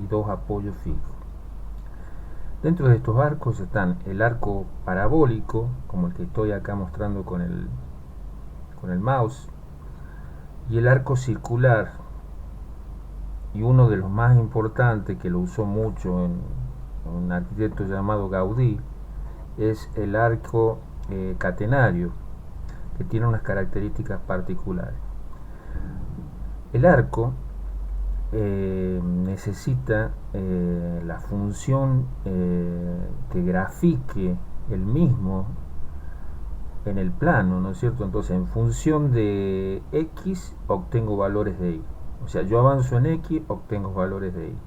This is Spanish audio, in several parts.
dos apoyos fijos. Dentro de estos arcos están el arco parabólico, como el que estoy acá mostrando con el mouse, y el arco circular, y uno de los más importantes que lo usó mucho en un arquitecto llamado Gaudí es el arco catenario, que tiene unas características particulares. El arco necesita la función que grafique el mismo en el plano, ¿no es cierto? Entonces, en función de X obtengo valores de Y. O sea, yo avanzo en X, obtengo valores de Y.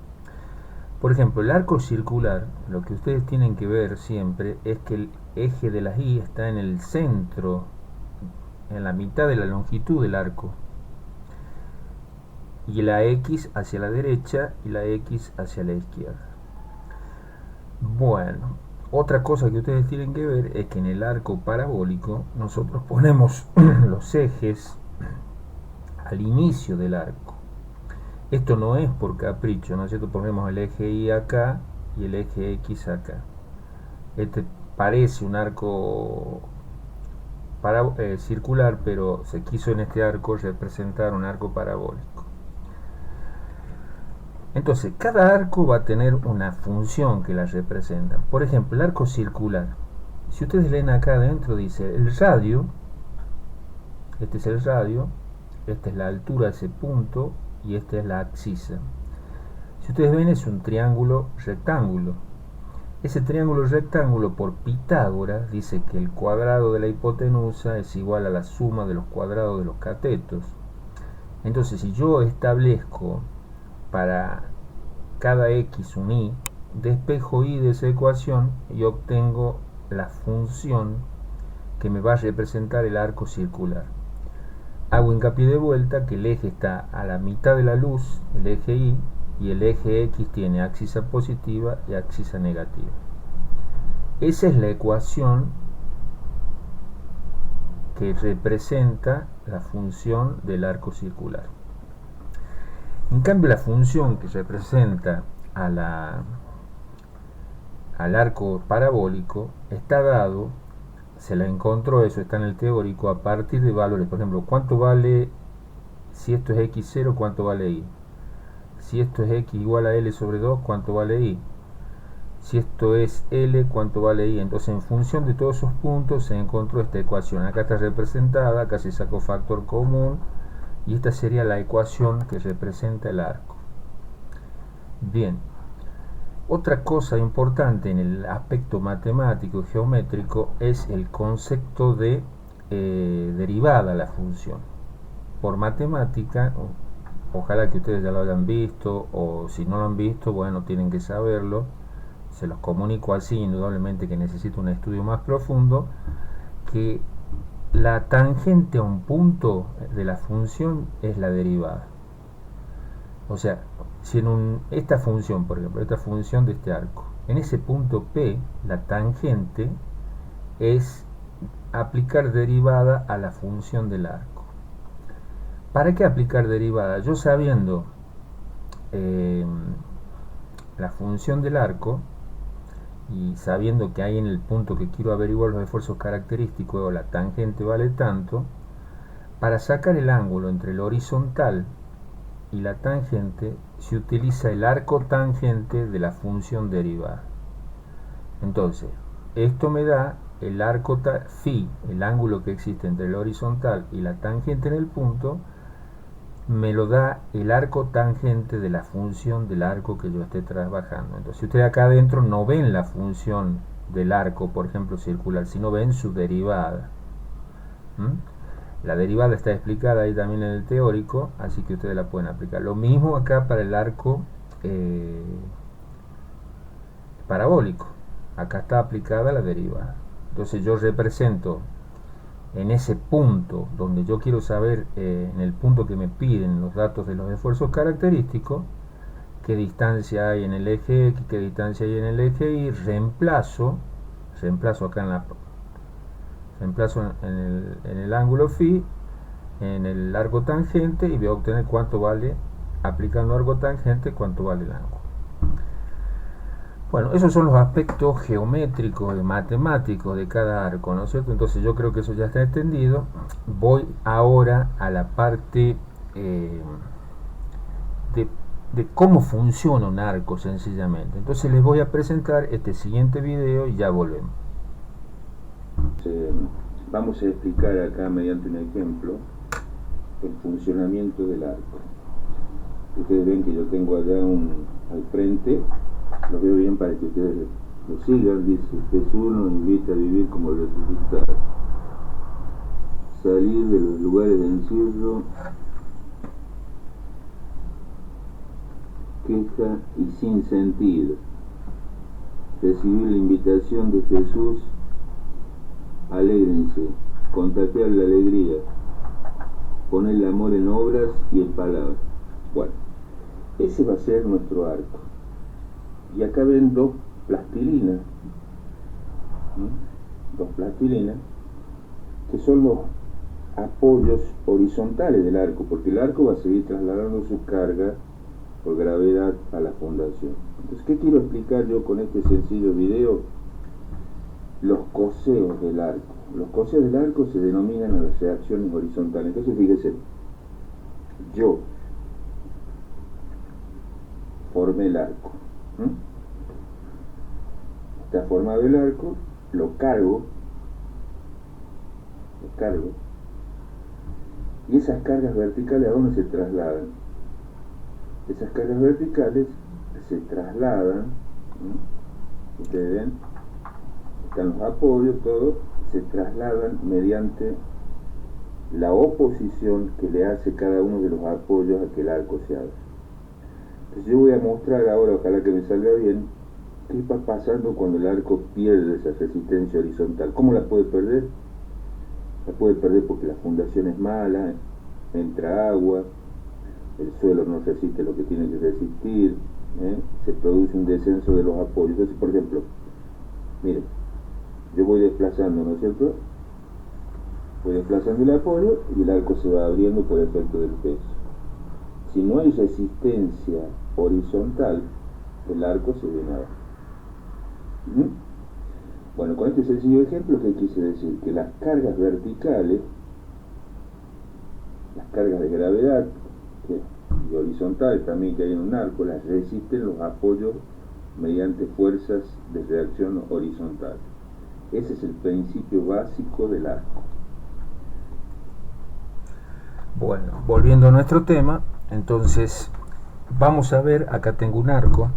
Por ejemplo, el arco circular, lo que ustedes tienen que ver siempre es que el eje de las Y está en el centro, en la mitad de la longitud del arco, y la X hacia la derecha y la X hacia la izquierda. Bueno, otra cosa que ustedes tienen que ver es que en el arco parabólico nosotros ponemos los ejes al inicio del arco. Esto no es por capricho, ¿no es cierto? Ponemos el eje Y acá y el eje X acá. Este parece un arco circular, pero se quiso en este arco representar un arco parabólico. Entonces, cada arco va a tener una función que la representa. Por ejemplo, el arco circular. Si ustedes leen acá adentro, dice el radio, este es el radio, esta es la altura de ese punto y esta es la abscisa. Si ustedes ven, es un triángulo rectángulo. Ese triángulo rectángulo, por Pitágoras, dice que el cuadrado de la hipotenusa es igual a la suma de los cuadrados de los catetos. Entonces, si yo establezco para cada X un Y, despejo Y de esa ecuación y obtengo la función que me va a representar el arco circular. Hago hincapié de vuelta que el eje está a la mitad de la luz, el eje Y, y el eje X tiene axis positiva y axis negativa. Esa es la ecuación que representa la función del arco circular. En cambio, la función que representa al arco parabólico está dado, se la encontró, eso está en el teórico, a partir de valores. Por ejemplo, ¿cuánto vale, si esto es x0, cuánto vale y? Si esto es x igual a l sobre 2, ¿cuánto vale y? Si esto es L, ¿cuánto vale I? Entonces, en función de todos esos puntos se encontró esta ecuación. Acá está representada, acá se sacó factor común, y esta sería la ecuación que representa el arco. Bien, otra cosa importante en el aspecto matemático y geométrico es el concepto de derivada la función. Por matemática, ojalá que ustedes ya lo hayan visto, o si no lo han visto, bueno, tienen que saberlo. Se los comunico así, indudablemente que necesito un estudio más profundo, que la tangente a un punto de la función es la derivada. O sea, si esta función, por ejemplo, esta función de este arco, en ese punto P, la tangente es aplicar derivada a la función del arco. ¿Para qué aplicar derivada? Yo sabiendo la función del arco, y sabiendo que hay en el punto que quiero averiguar los esfuerzos característicos, o la tangente vale tanto, para sacar el ángulo entre el horizontal y la tangente se utiliza el arco tangente de la función derivada. Entonces, esto me da el arco phi, el ángulo que existe entre el horizontal y la tangente en el punto, me lo da el arco tangente de la función del arco que yo esté trabajando. Entonces, si ustedes acá adentro no ven la función del arco, por ejemplo, circular, sino ven su derivada. La derivada está explicada ahí también en el teórico, así que ustedes la pueden aplicar. Lo mismo acá para el arco parabólico. Acá está aplicada la derivada. Entonces yo represento en ese punto donde yo quiero saber, en el punto que me piden los datos de los esfuerzos característicos, qué distancia hay en el eje X, qué distancia hay en el eje Y, reemplazo acá reemplazo en el ángulo phi, en el arco tangente, y voy a obtener cuánto vale, aplicando arco tangente, cuánto vale el ángulo. Bueno, esos son los aspectos geométricos y matemáticos de cada arco, ¿no es cierto? Entonces yo creo que eso ya está entendido. Voy ahora a la parte eh, de, de cómo funciona un arco sencillamente. Entonces les voy a presentar este siguiente video y ya volvemos. Vamos a explicar acá mediante un ejemplo el funcionamiento del arco. Ustedes ven que yo tengo allá al frente, lo veo bien para que ustedes lo sigan. Dice: Jesús nos invita a vivir como resucitados, salir de los lugares de encierro, queja y sin sentido, recibir la invitación de Jesús, alégrense, contagiar la alegría, poner el amor en obras y en palabras. Bueno, ese va a ser nuestro arco. Y acá ven dos plastilinas, que son los apoyos horizontales del arco, porque el arco va a seguir trasladando su carga por gravedad a la fundación. Entonces, ¿qué quiero explicar yo con este sencillo video? Los coseos del arco. Los coseos del arco se denominan a las reacciones horizontales. Entonces, fíjense, yo formé el arco. Está formado el arco, lo cargo, y esas cargas verticales, ¿a dónde se trasladan? Esas cargas verticales se trasladan, ustedes ven, están los apoyos, todo, se trasladan mediante la oposición que le hace cada uno de los apoyos a que el arco se abra. Entonces yo voy a mostrar ahora, ojalá que me salga bien, qué va pasando cuando el arco pierde esa resistencia horizontal. ¿Cómo la puede perder? La puede perder porque la fundación es mala, entra agua, el suelo no resiste lo que tiene que resistir, se produce un descenso de los apoyos. Entonces, por ejemplo, miren, yo voy desplazando, ¿no es cierto? Voy desplazando el apoyo y el arco se va abriendo por efecto del peso. Si no hay resistencia horizontal, el arco se viene abajo. Bueno, con este sencillo ejemplo, ¿qué quise decir? Que las cargas verticales, las cargas de gravedad y horizontales también que hay en un arco, las resisten los apoyos mediante fuerzas de reacción horizontal. Ese es el principio básico del arco. Bueno, volviendo a nuestro tema, entonces vamos a ver, acá tengo un arco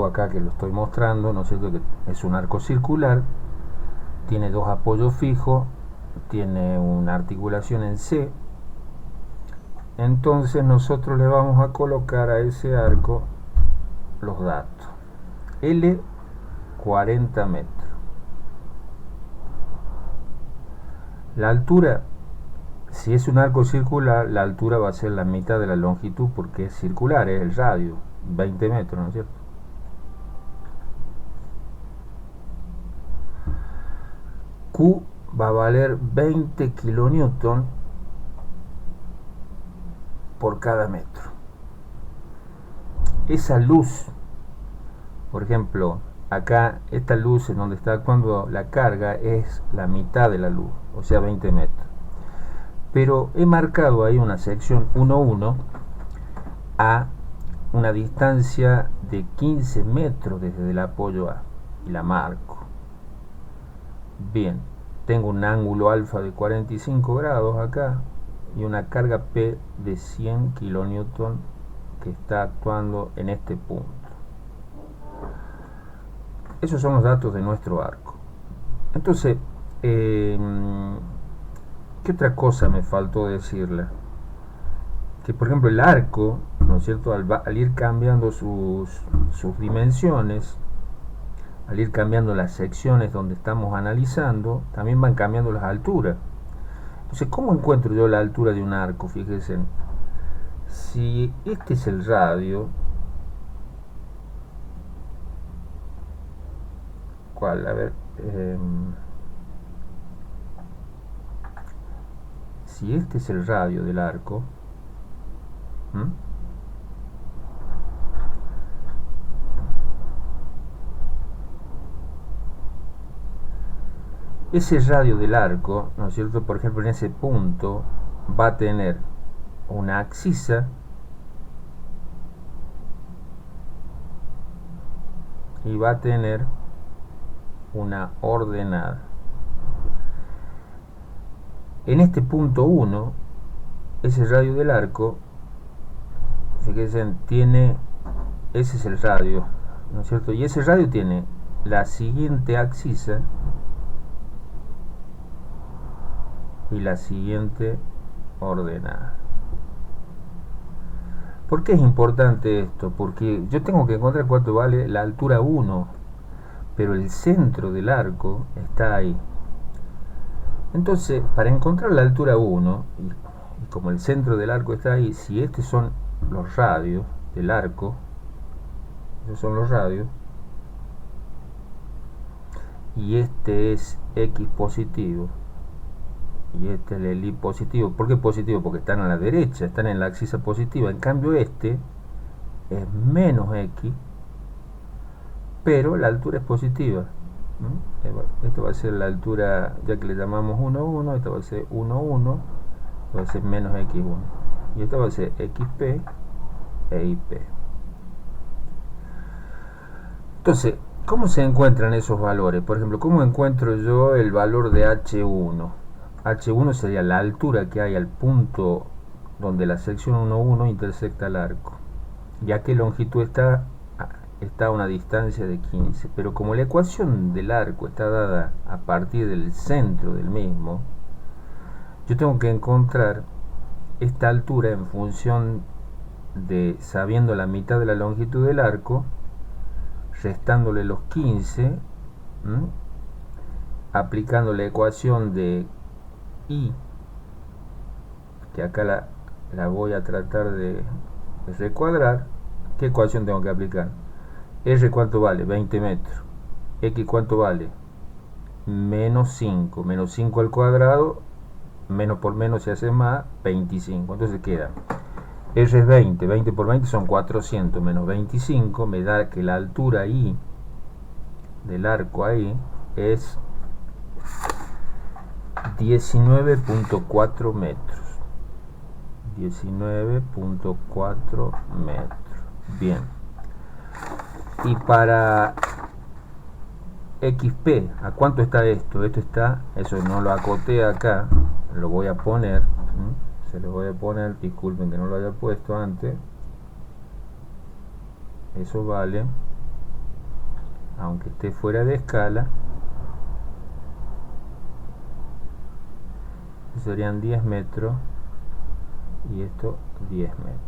acá que lo estoy mostrando, ¿no es cierto? Que es un arco circular, tiene dos apoyos fijos, tiene una articulación en C. Entonces nosotros le vamos a colocar a ese arco los datos. L, 40 metros. La altura, si es un arco circular, la altura va a ser la mitad de la longitud porque es circular, es el radio, 20 metros, ¿no es cierto? Q va a valer 20 kilonewton por cada metro. Esa luz, por ejemplo, acá esta luz en donde está actuando la carga es la mitad de la luz, o sea 20 metros. Pero he marcado ahí una sección 1,1 a una distancia de 15 metros desde el apoyo A y la marco. Bien, tengo un ángulo alfa de 45 grados acá y una carga P de 100 kilonewton que está actuando en este punto. Esos son los datos de nuestro arco. Entonces, ¿qué otra cosa me faltó decirle? Que por ejemplo el arco, ¿no es cierto? Al ir cambiando sus dimensiones, al ir cambiando las secciones donde estamos analizando, también van cambiando las alturas. Entonces, ¿cómo encuentro yo la altura de un arco? Fíjense, si este es el radio, ¿cuál? A ver, si este es el radio del arco, ese radio del arco, ¿no es cierto? Por ejemplo, en ese punto va a tener una abscisa y va a tener una ordenada. En este punto 1, ese radio del arco, fíjense, tiene, ese es el radio, ¿no es cierto? Y ese radio tiene la siguiente abscisa y la siguiente ordenada. ¿Por qué es importante esto? Porque yo tengo que encontrar cuánto vale la altura 1, pero el centro del arco está ahí. Entonces, para encontrar la altura 1, y como el centro del arco está ahí, si estos son los radios del arco, esos son los radios, y este es X positivo, y este es el Y positivo. ¿Por qué positivo? Porque están a la derecha, están en la axis positiva. En cambio este es menos X, pero la altura es positiva. Esta va a ser la altura, ya que le llamamos 1, 1, esta va a ser 1, 1, va a ser menos X1. Y esta va a ser XP e IP. Entonces, ¿cómo se encuentran esos valores? Por ejemplo, ¿cómo encuentro yo el valor de H1? H1 sería la altura que hay al punto donde la sección 1,1 intersecta el arco. ¿Y a qué longitud está? Está a una distancia de 15. Pero como la ecuación del arco está dada a partir del centro del mismo, yo tengo que encontrar esta altura en función de, sabiendo la mitad de la longitud del arco, restándole los 15, aplicando la ecuación de I, que acá la voy a tratar de recuadrar. ¿Qué ecuación tengo que aplicar? R cuánto vale, 20 metros. X cuánto vale, menos 5. Menos 5 al cuadrado, menos por menos se hace más, 25. Entonces queda R es 20, 20 por 20 son 400, menos 25 me da que la altura I del arco ahí es 19.4 metros. 19.4 metros. Bien. Y para XP, ¿a cuánto está esto? Esto está, eso no lo acoté acá, lo voy a poner. Se lo voy a poner, disculpen que no lo haya puesto antes. Eso vale, aunque esté fuera de escala, serían 10 metros y esto 10 metros.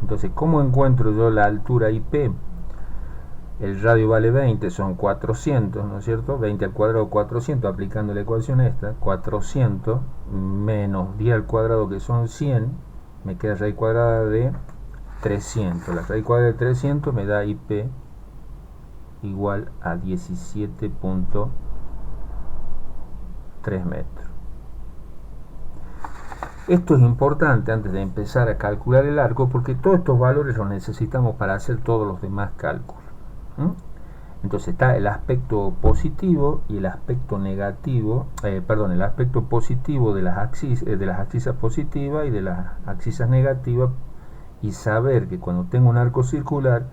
Entonces, ¿cómo encuentro yo la altura IP? El radio vale 20, son 400, ¿no es cierto? 20 al cuadrado, 400, aplicando la ecuación esta, 400 menos 10 al cuadrado, que son 100, me queda raíz cuadrada de 300. La raíz cuadrada de 300 me da IP igual a 17.3 metros. Esto es importante antes de empezar a calcular el arco, porque todos estos valores los necesitamos para hacer todos los demás cálculos. Entonces está el aspecto positivo y el aspecto negativo, el aspecto positivo de las axisas positivas y de las axisas negativas, y saber que cuando tengo un arco circular,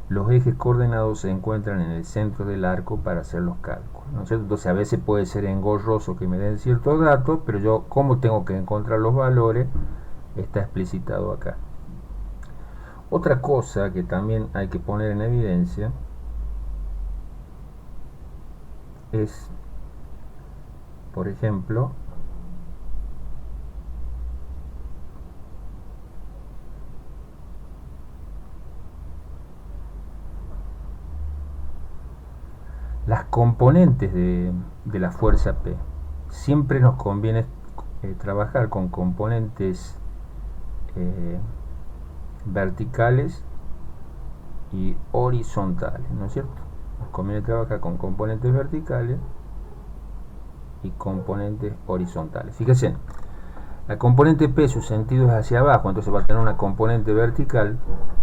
los ejes coordenados se encuentran en el centro del arco para hacer los cálculos, ¿no es cierto? Entonces a veces puede ser engorroso que me den ciertos datos, pero yo, como tengo que encontrar los valores, está explicitado acá. Otra cosa que también hay que poner en evidencia es, por ejemplo, las componentes de la fuerza P. Siempre nos conviene trabajar con componentes verticales y horizontales, ¿no es cierto? Nos conviene trabajar con componentes verticales y componentes horizontales. Fíjense, la componente P, su sentido es hacia abajo, entonces va a tener una componente vertical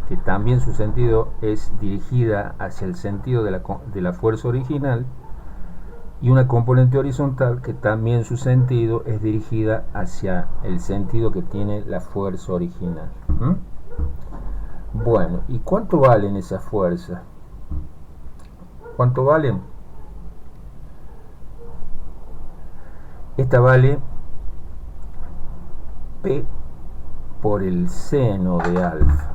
que también su sentido es dirigida hacia el sentido de la fuerza original, y una componente horizontal que también su sentido es dirigida hacia el sentido que tiene la fuerza original. Bueno, ¿y cuánto valen esas fuerzas? ¿Cuánto valen? Esta vale P por el seno de alfa.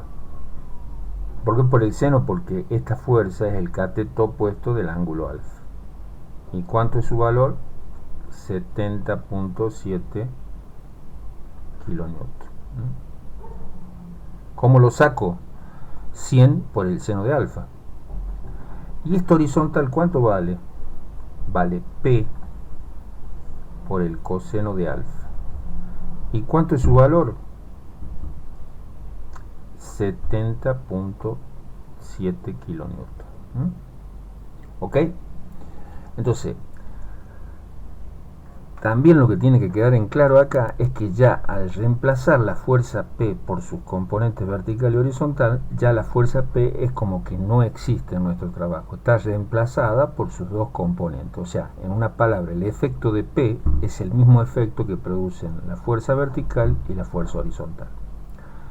¿Por qué por el seno? Porque esta fuerza es el cateto opuesto del ángulo alfa. ¿Y cuánto es su valor? 70.7 kilonewton. ¿Cómo lo saco? 100 por el seno de alfa. ¿Y esta horizontal cuánto vale? Vale P por el coseno de alfa. ¿Y cuánto es su valor? 70.7 kilonewton. ¿Ok? Entonces, también lo que tiene que quedar en claro acá es que ya al reemplazar la fuerza P por sus componentes vertical y horizontal, ya la fuerza P es como que no existe en nuestro trabajo, está reemplazada por sus dos componentes. O sea, en una palabra, el efecto de P es el mismo efecto que producen la fuerza vertical y la fuerza horizontal.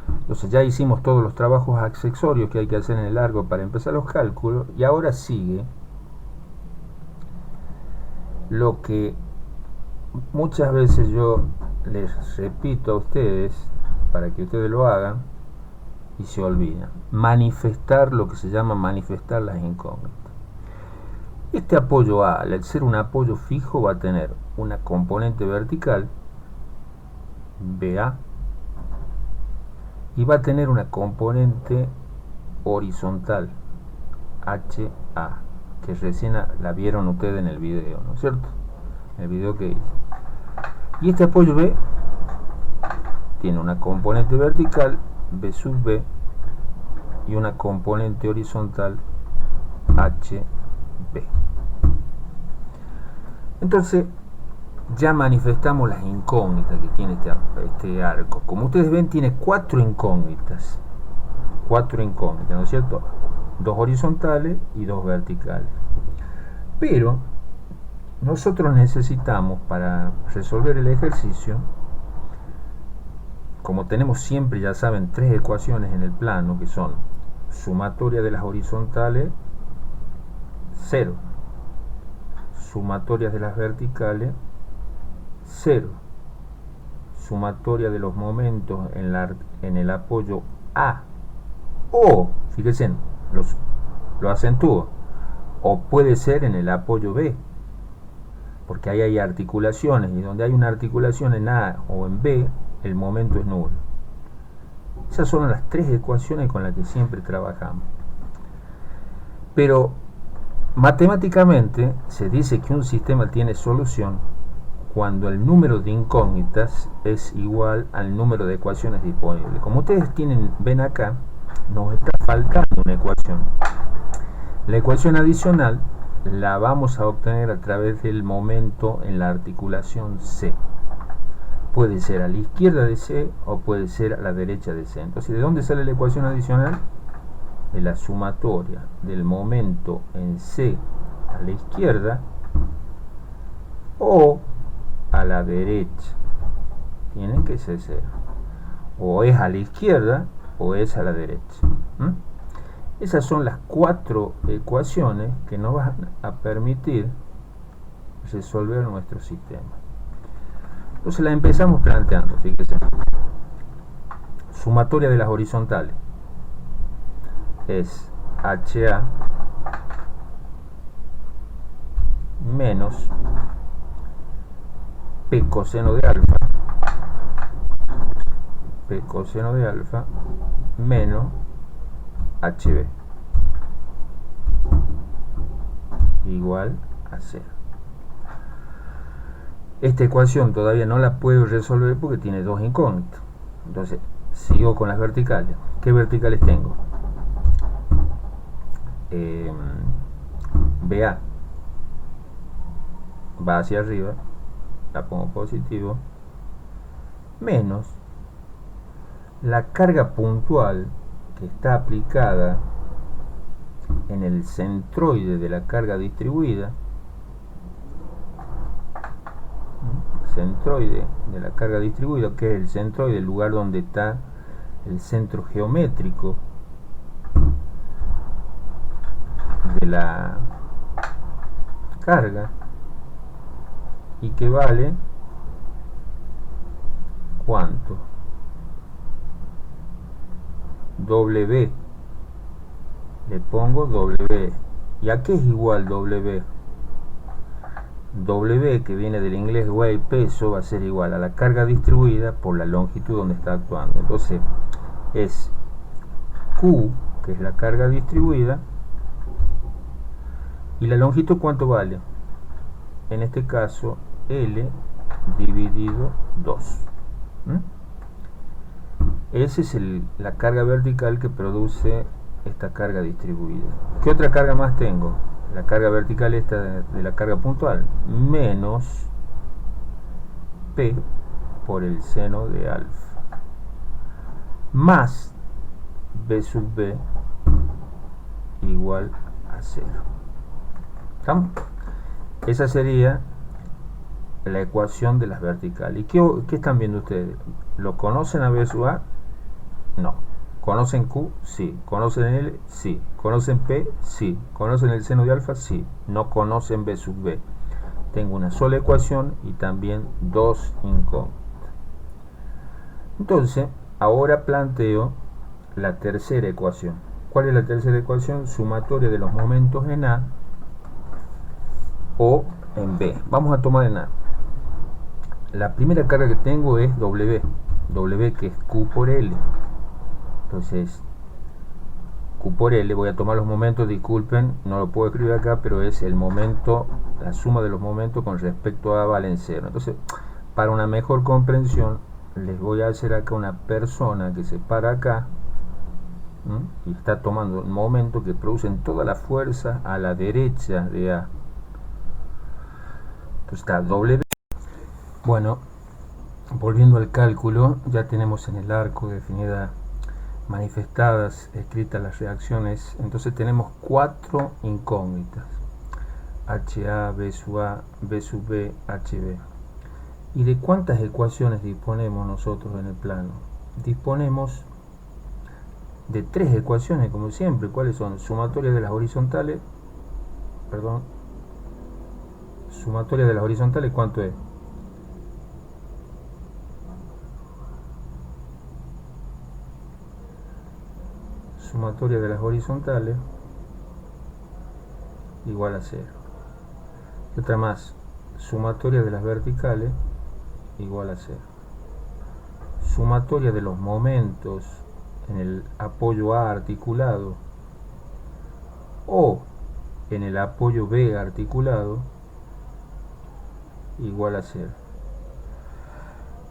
Entonces ya hicimos todos los trabajos accesorios que hay que hacer en el largo para empezar los cálculos, y ahora sigue lo que muchas veces yo les repito a ustedes para que ustedes lo hagan y se olvidan: manifestar lo que se llama manifestar las incógnitas. Este apoyo A, al ser un apoyo fijo, va a tener una componente vertical, BA, y va a tener una componente horizontal, HA, que recién la vieron ustedes en el video, ¿no es cierto? En el video que hice. Y este apoyo B tiene una componente vertical, B sub B, y una componente horizontal, HB. Entonces, ya manifestamos las incógnitas que tiene este arco. Como ustedes ven, tiene cuatro incógnitas, ¿no es cierto? Dos horizontales y dos verticales. Pero nosotros necesitamos, para resolver el ejercicio, como tenemos siempre, ya saben, tres ecuaciones en el plano, que son sumatoria de las horizontales, 0, sumatoria de las verticales, 0, sumatoria de los momentos en el apoyo A, o, fíjense, lo acentúo, o puede ser en el apoyo B, porque ahí hay articulaciones, y donde hay una articulación en A o en B, el momento es nulo. Esas son las tres ecuaciones con las que siempre trabajamos. Pero matemáticamente se dice que un sistema tiene solución cuando el número de incógnitas es igual al número de ecuaciones disponibles. Como ustedes ven acá, nos está faltando una ecuación. La ecuación adicional la vamos a obtener a través del momento en la articulación C. Puede ser a la izquierda de C o puede ser a la derecha de C. Entonces, ¿de dónde sale la ecuación adicional? De la sumatoria del momento en C a la izquierda o a la derecha. Tiene que ser 0. O es a la izquierda o es a la derecha. Esas son las cuatro ecuaciones que nos van a permitir resolver nuestro sistema. Entonces la empezamos planteando, fíjense. Sumatoria de las horizontales es HA menos P coseno de alfa, menos HB igual a 0. Esta ecuación todavía no la puedo resolver porque tiene dos incógnitas. Entonces, sigo con las verticales. ¿Qué verticales tengo? BA va hacia arriba, la pongo positivo, menos la carga puntual que está aplicada en el centroide de la carga distribuida, centroide de la carga distribuida, que es el centroide, el lugar donde está el centro geométrico de la carga, y que vale ¿cuánto? W. Le pongo W. ¿Y a qué es igual W? W, que viene del inglés weight, peso, va a ser igual a la carga distribuida por la longitud donde está actuando. Entonces es Q, que es la carga distribuida, y la longitud ¿cuánto vale? En este caso L dividido 2. Esa es la carga vertical que produce esta carga distribuida. ¿Qué otra carga más tengo? La carga vertical esta de la carga puntual, menos P por el seno de alfa, más B sub B igual a 0. ¿Estamos? Esa sería la ecuación de las verticales. ¿Y qué están viendo ustedes? ¿Lo conocen a B sub A? No. ¿Conocen Q? Sí. ¿Conocen L? Sí. ¿Conocen P? Sí. ¿Conocen el seno de alfa? Sí. No conocen B sub B. Tengo una sola ecuación y también dos incógnitas. Entonces, ahora planteo la tercera ecuación. ¿Cuál es la tercera ecuación? Sumatoria de los momentos en A o en B. Vamos a tomar en A. La primera carga que tengo es W. W, que es Q por L. Entonces, Q por L, voy a tomar los momentos, disculpen, no lo puedo escribir acá, pero es el momento, la suma de los momentos con respecto a A valen 0. Entonces, para una mejor comprensión, les voy a hacer acá una persona que se para acá, y está tomando el momento que producen toda la fuerza a la derecha de A. Entonces está W. Bueno, volviendo al cálculo, ya tenemos en el arco definida, manifestadas, escritas las reacciones. Entonces tenemos 4 incógnitas: HA, B sub A, B sub B, HB. ¿Y de cuántas ecuaciones disponemos nosotros en el plano? Disponemos de 3 ecuaciones, como siempre. ¿Cuáles son? Sumatoria de las horizontales. Sumatoria de las horizontales, ¿cuánto es? Sumatoria de las horizontales igual a 0. Y otra más, sumatoria de las verticales igual a 0. Sumatoria de los momentos en el apoyo A articulado o en el apoyo B articulado igual a 0.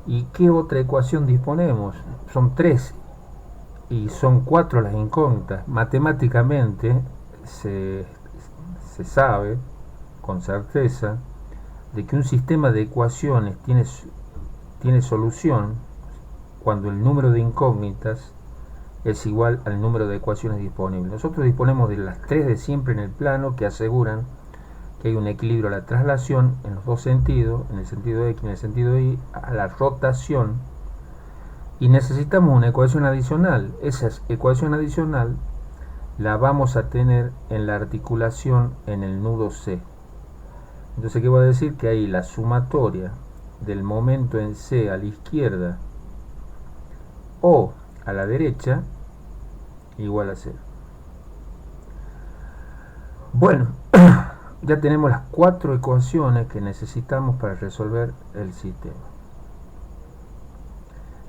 ¿Y qué otra ecuación disponemos? Son 3 y son 4 las incógnitas. Matemáticamente se sabe con certeza de que un sistema de ecuaciones tiene solución cuando el número de incógnitas es igual al número de ecuaciones disponibles. Nosotros disponemos de las 3 de siempre en el plano, que aseguran que hay un equilibrio a la traslación en los dos sentidos, en el sentido X y en el sentido Y, a la rotación, y necesitamos una ecuación adicional. Esa ecuación adicional la vamos a tener en la articulación en el nudo C. Entonces, ¿qué voy a decir? Que ahí la sumatoria del momento en C a la izquierda o a la derecha igual a 0. Bueno, ya tenemos las 4 ecuaciones que necesitamos para resolver el sistema.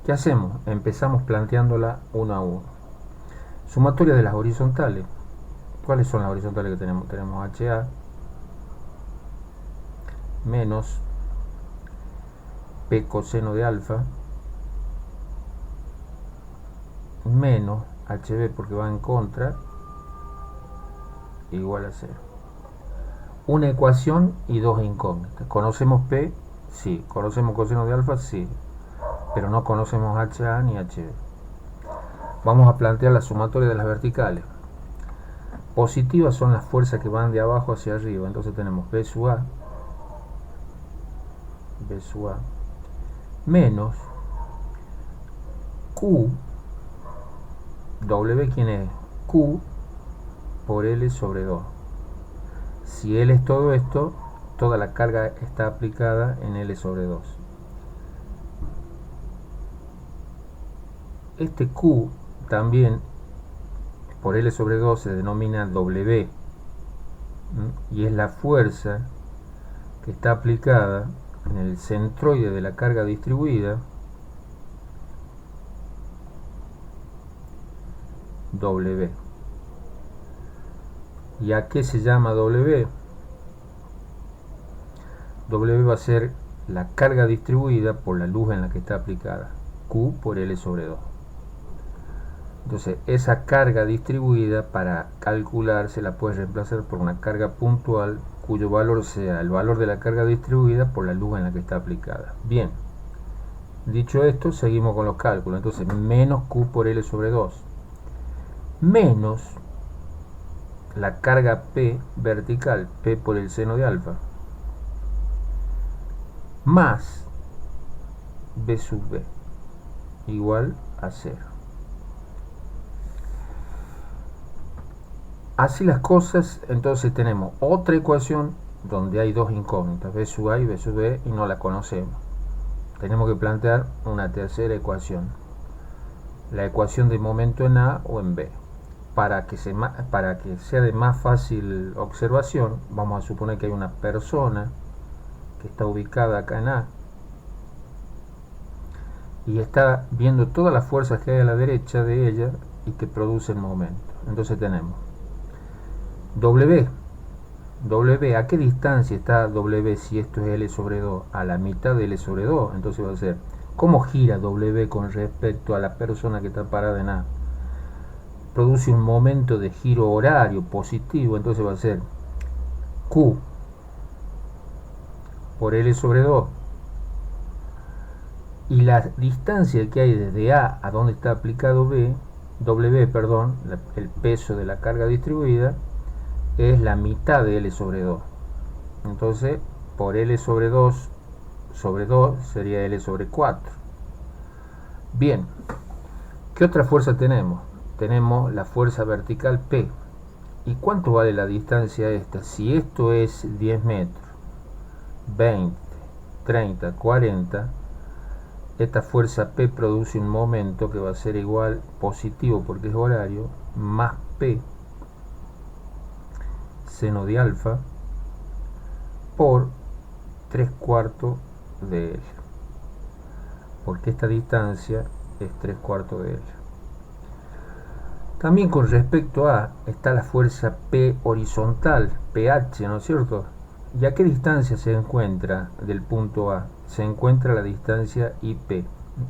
¿Qué hacemos? Empezamos planteándola uno a uno. Sumatoria de las horizontales. ¿Cuáles son las horizontales que tenemos? Tenemos HA menos P coseno de alfa menos HB, porque va en contra, igual a 0. Una ecuación y 2 incógnitas. ¿Conocemos P? Sí. ¿Conocemos coseno de alfa? Sí. Pero no conocemos HA ni HB. Vamos a plantear la sumatoria de las verticales. Positivas son las fuerzas que van de abajo hacia arriba. Entonces tenemos B sub A B sub A, menos Q, W, ¿quién es? Q por L sobre 2. Si L es todo esto, toda la carga está aplicada en L sobre 2. Este Q también por L sobre 2 se denomina W, y es la fuerza que está aplicada en el centroide de la carga distribuida, W. ¿Y a qué se llama W? W va a ser la carga distribuida por la luz en la que está aplicada, Q por L sobre 2. Entonces, esa carga distribuida, para calcular, se la puede reemplazar por una carga puntual cuyo valor sea el valor de la carga distribuida por la luz en la que está aplicada. Bien, dicho esto, seguimos con los cálculos. Entonces, menos Q por L sobre 2, menos la carga P vertical, P por el seno de alfa, más B sub B, igual a 0. Así las cosas, entonces tenemos otra ecuación donde hay dos incógnitas, B sub A y B sub B, y no la conocemos. Tenemos que plantear una tercera ecuación, la ecuación de momento en A o en B. Para que sea de más fácil observación, vamos a suponer que hay una persona que está ubicada acá en A y está viendo todas las fuerzas que hay a la derecha de ella y que producen momento. Entonces tenemos W. ¿A qué distancia está W si esto es L sobre 2? A la mitad de L sobre 2. Entonces va a ser, ¿cómo gira W con respecto a la persona que está parada en A? Produce un momento de giro horario positivo, entonces va a ser Q por L sobre 2. Y la distancia que hay desde A a donde está aplicado W, el peso de la carga distribuida, es la mitad de L sobre 2. Entonces, por L sobre 2 sería L sobre 4. Bien, ¿qué otra fuerza tenemos? Tenemos la fuerza vertical P. ¿Y cuánto vale la distancia esta? Si esto es 10 metros, 20, 30, 40, esta fuerza P produce un momento que va a ser igual, positivo porque es horario, más P seno de alfa por 3/4 de L, porque esta distancia es 3/4 de L. También con respecto a está la fuerza P horizontal, PH, ¿no es cierto? ¿Y a qué distancia se encuentra del punto A? Se encuentra la distancia IP.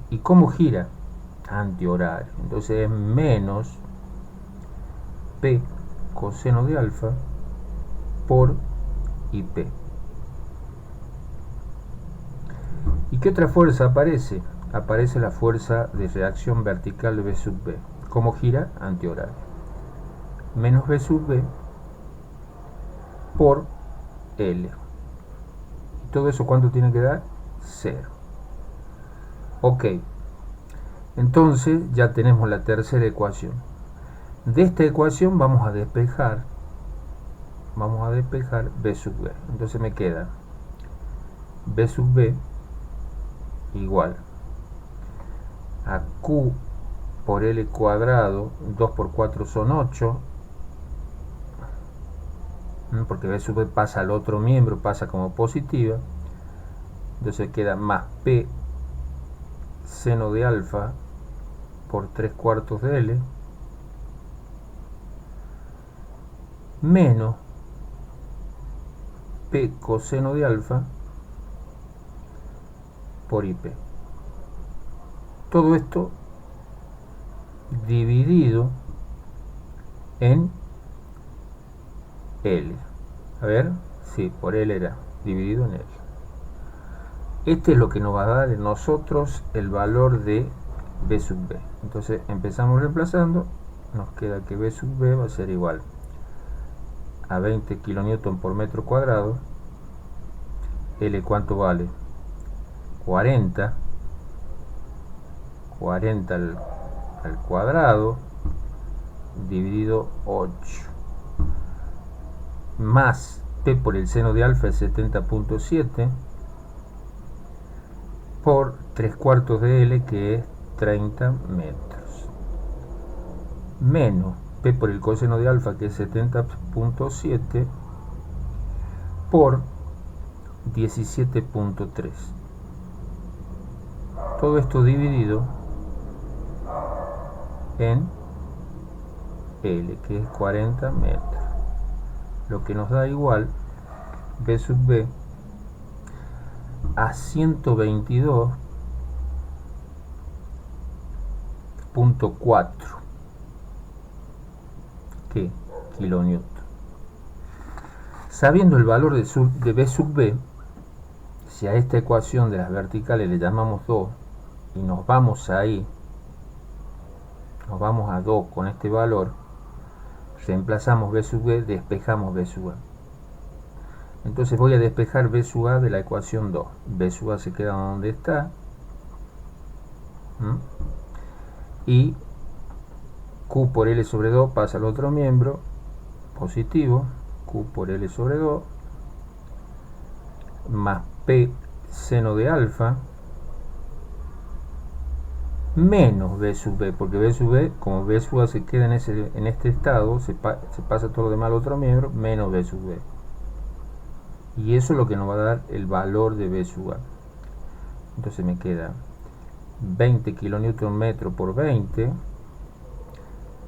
¿Y cómo gira? Antihorario. Entonces es menos P coseno de alfa por IP. ¿Y qué otra fuerza aparece? Aparece la fuerza de reacción vertical de B sub B. ¿Cómo gira? Antihorario. Menos B sub B por L. ¿Y todo eso cuánto tiene que dar? 0. Ok. Entonces ya tenemos la tercera ecuación. De esta ecuación vamos a despejar B sub B. Entonces me queda B sub B igual a Q por L cuadrado, 2 por 4 son 8, porque B sub B pasa al otro miembro, pasa como positiva, entonces queda más P seno de alfa por 3/4 de L, menos P coseno de alfa por IP. Todo esto dividido en L. A ver, sí, por L era dividido en L. Este es lo que nos va a dar en nosotros el valor de B sub B. Entonces empezamos reemplazando, nos queda que B sub B va a ser igual a 20 kN por metro cuadrado. L, ¿cuánto vale? 40 al cuadrado dividido 8 más P por el seno de alfa es 70.7 por 3/4 de L, que es 30 metros, menos P por el coseno de alfa, que es 70.7 por 17.3. Todo esto dividido en L, que es 40 metros, lo que nos da igual B sub B a 122.4 ¿qué? Kilonewton. Sabiendo el valor de B sub B, si a esta ecuación de las verticales le llamamos 2 y nos vamos ahí, nos vamos a 2 con este valor, reemplazamos B sub B, despejamos B sub A. Entonces voy a despejar B sub A de la ecuación 2. B sub A se queda donde está. Y Q por L sobre 2 pasa al otro miembro, positivo. Q por L sobre 2 más P seno de alfa menos B sub B, porque B sub B, como B sub A se queda en este estado, se pasa todo lo demás al otro miembro, menos B sub B. Y eso es lo que nos va a dar el valor de B sub A. Entonces me queda 20 kilonewton metro por 20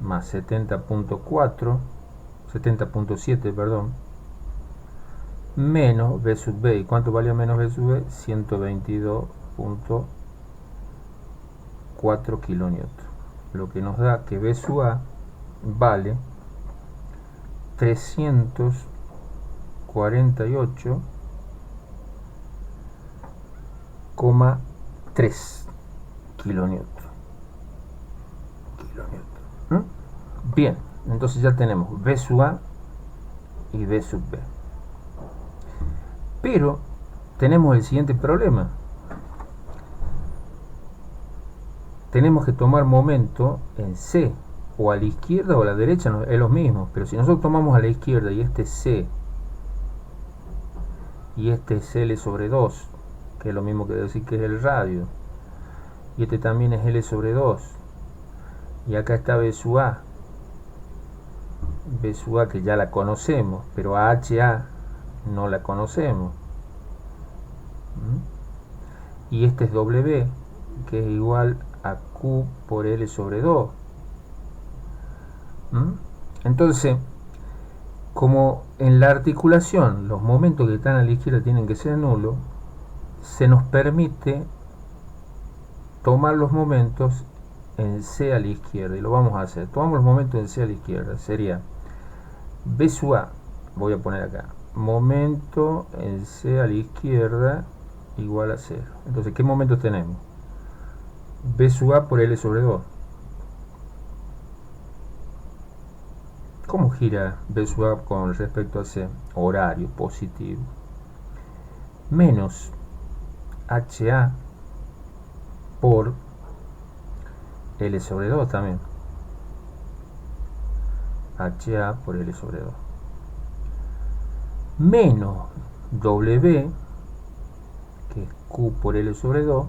más 70.7, perdón, menos B sub B. ¿Y cuánto valía menos B sub B? 122.4 kilonewton. Lo que nos da que B sub A vale 348,3 kilonewton. Bien, entonces ya tenemos B sub A y B sub B. Pero tenemos el siguiente problema. Tenemos que tomar momento en C, o a la izquierda o a la derecha, no, es lo mismo. Pero si nosotros tomamos a la izquierda y este es C, y este es L sobre 2, que es lo mismo que decir que es el radio, y este también es L sobre 2, y acá está B sub A, que ya la conocemos, pero a HA no la conocemos, y este es W, que es igual a Q por L sobre 2. Entonces, como en la articulación los momentos que están a la izquierda tienen que ser nulos, se nos permite tomar los momentos en C a la izquierda, y lo vamos a hacer. Tomamos los momentos en C a la izquierda, sería B sub A, voy a poner acá, momento en C a la izquierda igual a 0. Entonces, ¿qué momentos tenemos? B sub A por L sobre 2. ¿Cómo gira B sub A con respecto a C? Horario positivo. Menos HA por L sobre 2 también. HA por L sobre 2. Menos W, que es Q por L sobre 2,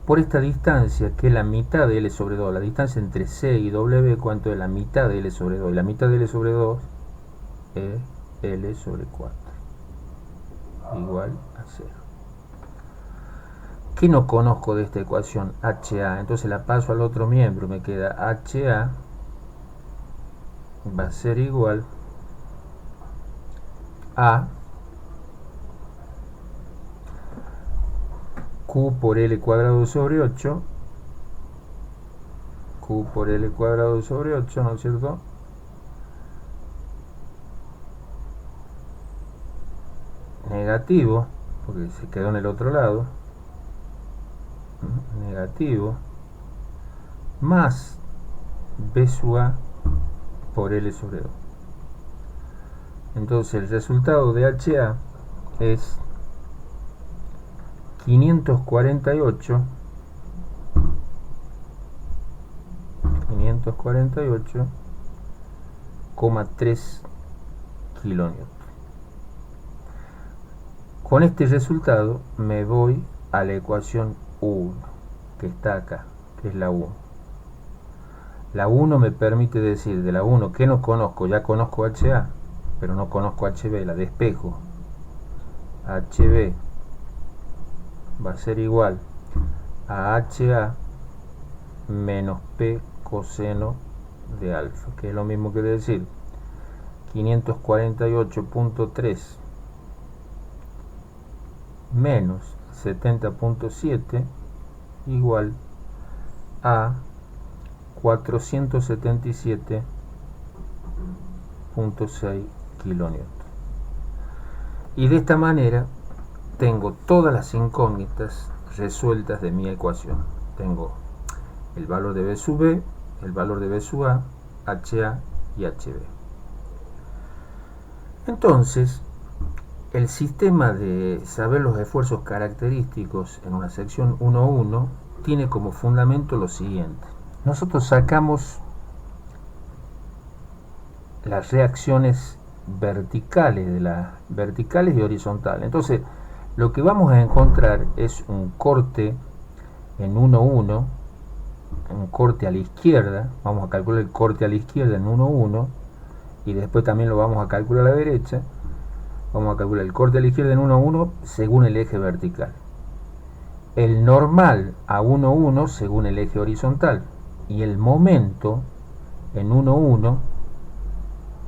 por esta distancia, que es la mitad de L sobre 2. La distancia entre C y W, ¿cuánto es? La mitad de L sobre 2. Y la mitad de L sobre 2 es L sobre 4. Igual a 0. ¿Qué no conozco de esta ecuación? HA. Entonces la paso al otro miembro. Me queda HA va a ser igual a Q por L cuadrado sobre 8. Q por L cuadrado sobre 8, ¿no es cierto? Negativo, porque se quedó en el otro lado. Negativo. Más B sub A por L sobre 2. Entonces el resultado de HA es 548,3 kilonewton. Con este resultado me voy a la ecuación 1, que está acá, que es la 1. La 1 me permite decir de la 1 que no conozco, ya conozco HA, pero no conozco HB, la despejo. HB va a ser igual a HA menos P coseno de alfa, que es lo mismo que decir 548.3 menos 70.7 igual a 477.6 kilonewton. Y de esta manera tengo todas las incógnitas resueltas de mi ecuación. Tengo el valor de B sub B, el valor de B sub A, HA y HB. Entonces, el sistema de saber los esfuerzos característicos en una sección 1.1 tiene como fundamento lo siguiente. Nosotros sacamos las reacciones verticales y horizontales. Entonces, lo que vamos a encontrar es un corte en 1.1, un corte a la izquierda. Vamos a calcular el corte a la izquierda en 1.1 y después también lo vamos a calcular a la derecha. Vamos a calcular el corte a la izquierda en 1.1 según el eje vertical, el normal a 1.1 según el eje horizontal y el momento en 1.1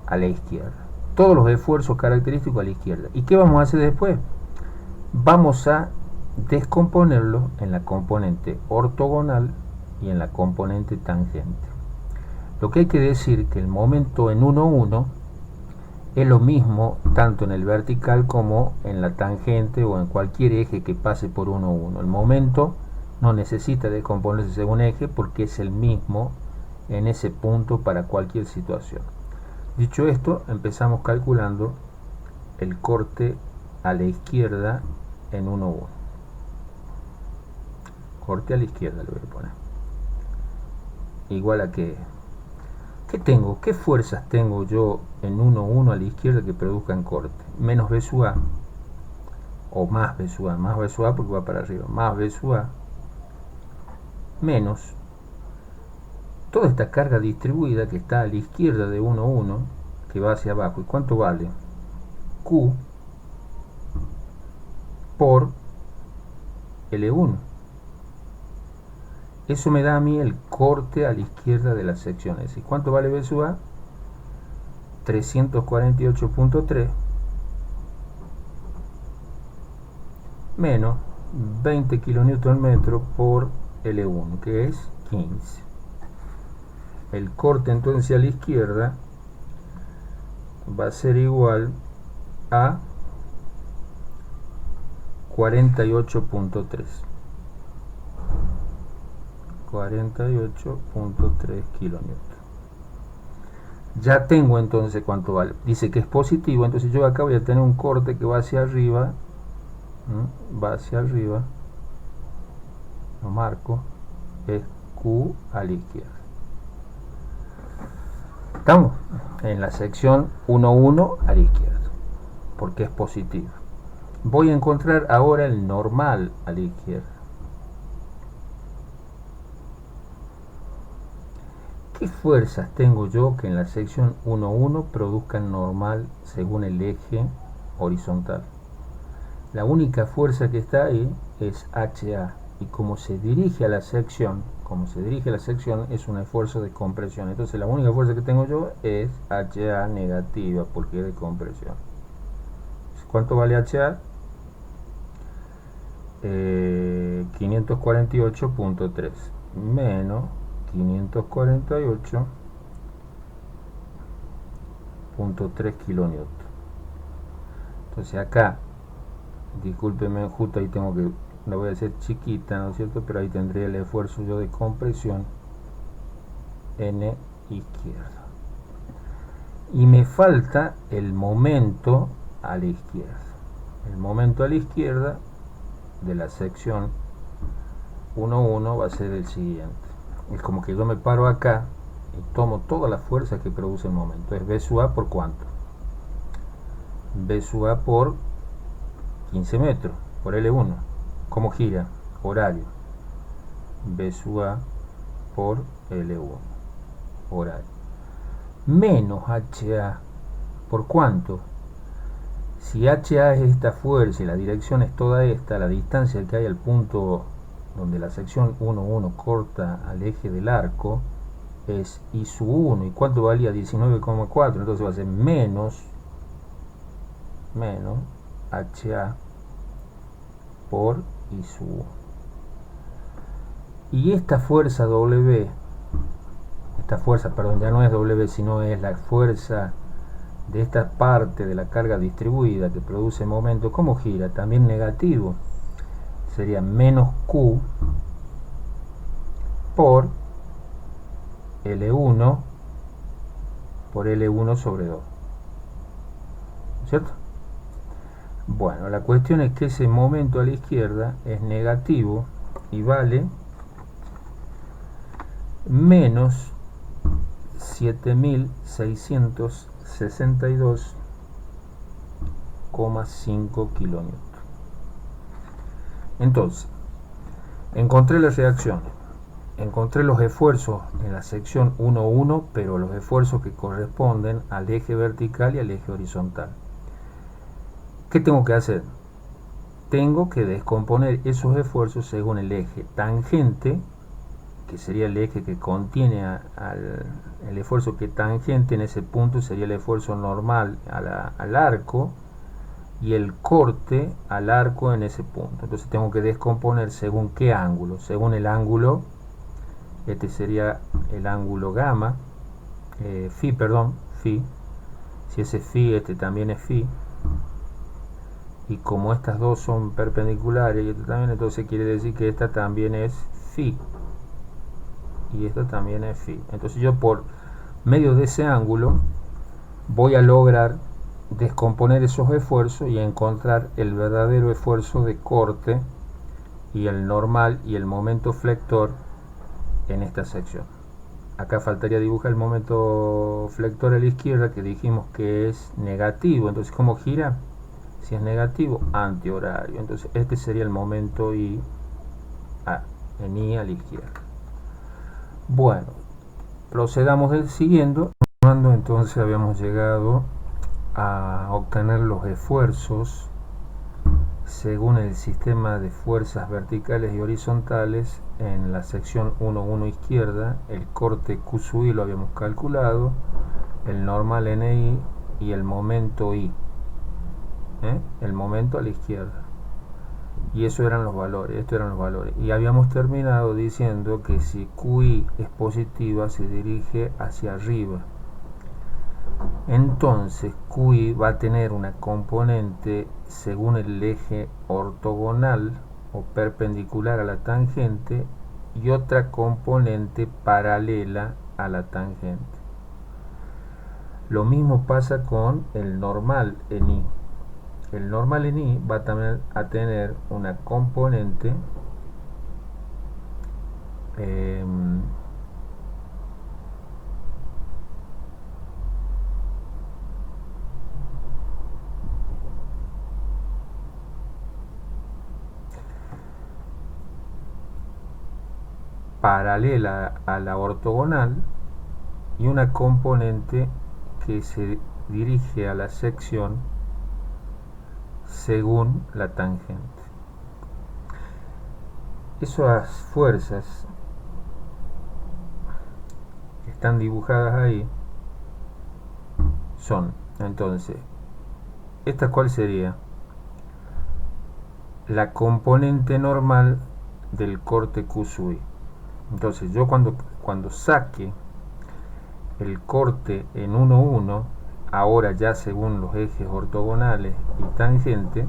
a la izquierda. Todos los esfuerzos característicos a la izquierda. ¿Y qué vamos a hacer después? Vamos a descomponerlo en la componente ortogonal y en la componente tangente. Lo que hay que decir que el momento en 1.1 es lo mismo tanto en el vertical como en la tangente o en cualquier eje que pase por 1.1. El momento no necesita descomponerse según eje porque es el mismo en ese punto para cualquier situación. Dicho esto, empezamos calculando el corte a la izquierda en 1.1. Corte a la izquierda le voy a poner. Igual a que... ¿Qué tengo? ¿Qué fuerzas tengo yo en 1.1 a la izquierda que produzcan corte? Menos B sub A, o más B sub A, más B sub A porque va para arriba, más B sub A, menos toda esta carga distribuida que está a la izquierda de 1.1, que va hacia abajo. ¿Y cuánto vale? Q por L1. Eso me da a mí el corte a la izquierda de las secciones. ¿Y cuánto vale B sub A? 348.3 menos 20 kN por L1, que es 15. El corte entonces a la izquierda va a ser igual a 48.3. 48.3 kilonewton. Ya tengo entonces cuánto vale. Dice que es positivo, entonces yo acá voy a tener un corte que va hacia arriba. Va hacia arriba. Lo marco. Es Q a la izquierda. Estamos en la sección 1.1 a la izquierda, porque es positivo. Voy a encontrar ahora el normal a la izquierda. ¿Qué fuerzas tengo yo que en la sección 1.1 produzcan normal según el eje horizontal? La única fuerza que está ahí es HA, y como se dirige a la sección, es un esfuerzo de compresión. Entonces la única fuerza que tengo yo es HA negativa, porque es de compresión. ¿Cuánto vale HA? 548.3 menos 548.3 kilonewton. Entonces acá, discúlpeme, justo ahí tengo que, la voy a hacer chiquita, ¿no es cierto? Pero ahí tendré el esfuerzo yo de compresión N izquierda. Y me falta el momento a la izquierda. El momento a la izquierda de la sección 1,1 va a ser el siguiente. Es como que yo me paro acá y tomo toda la fuerza que produce el momento. Es B sub A por cuánto. B sub A por 15 metros, por L1. ¿Cómo gira? Horario. B sub A por L1. Horario. Menos HA. ¿Por cuánto? Si HA es esta fuerza y la dirección es toda esta, la distancia que hay al punto donde la sección 1,1 corta al eje del arco es I sub 1. ¿Y cuánto valía? 19,4. Entonces va a ser menos HA por I sub 1. Y esta fuerza W, ya no es W, sino es la fuerza de esta parte de la carga distribuida que produce momento. ¿Cómo gira? También negativo. Sería menos Q por L1 por L1 sobre 2. ¿Cierto? Bueno, la cuestión es que ese momento a la izquierda es negativo y vale menos 7662,5 kilonewton. Entonces, encontré las reacciones, encontré los esfuerzos en la sección 1,1, pero los esfuerzos que corresponden al eje vertical y al eje horizontal. ¿Qué tengo que hacer? Tengo que descomponer esos esfuerzos según el eje tangente, que sería el eje que contiene el esfuerzo que tangente en ese punto sería el esfuerzo normal al arco, y el corte al arco en ese punto. Entonces tengo que descomponer según qué ángulo. Según el ángulo, este sería el ángulo gamma, phi. Si ese phi, este también es phi. Y como estas dos son perpendiculares y esta también, entonces quiere decir que esta también es phi. Y esta también es phi. Entonces yo por medio de ese ángulo voy a lograr descomponer esos esfuerzos y encontrar el verdadero esfuerzo de corte y el normal y el momento flector en esta sección. Acá faltaría dibujar el momento flector a la izquierda, que dijimos que es negativo. Entonces, ¿cómo gira? Si es negativo, antihorario. Entonces este sería el momento I en I a la izquierda. Bueno, procedamos del siguiendo. Cuando entonces habíamos llegado a obtener los esfuerzos según el sistema de fuerzas verticales y horizontales en la sección 1,1 izquierda, el corte Q sub I lo habíamos calculado, el normal NI y el momento I, el momento a la izquierda. Y eso eran los valores, estos eran los valores. Y habíamos terminado diciendo que si QI es positiva se dirige hacia arriba. Entonces QI va a tener una componente según el eje ortogonal o perpendicular a la tangente y otra componente paralela a la tangente. Lo mismo pasa con el normal en I. El normal en I va también a tener una componente paralela a la ortogonal y una componente que se dirige a la sección según la tangente. Esas fuerzas que están dibujadas ahí son, entonces, ¿esta cuál sería? La componente normal del corte Q sub I. Entonces yo cuando saque el corte en 1,1, ahora ya según los ejes ortogonales y tangente,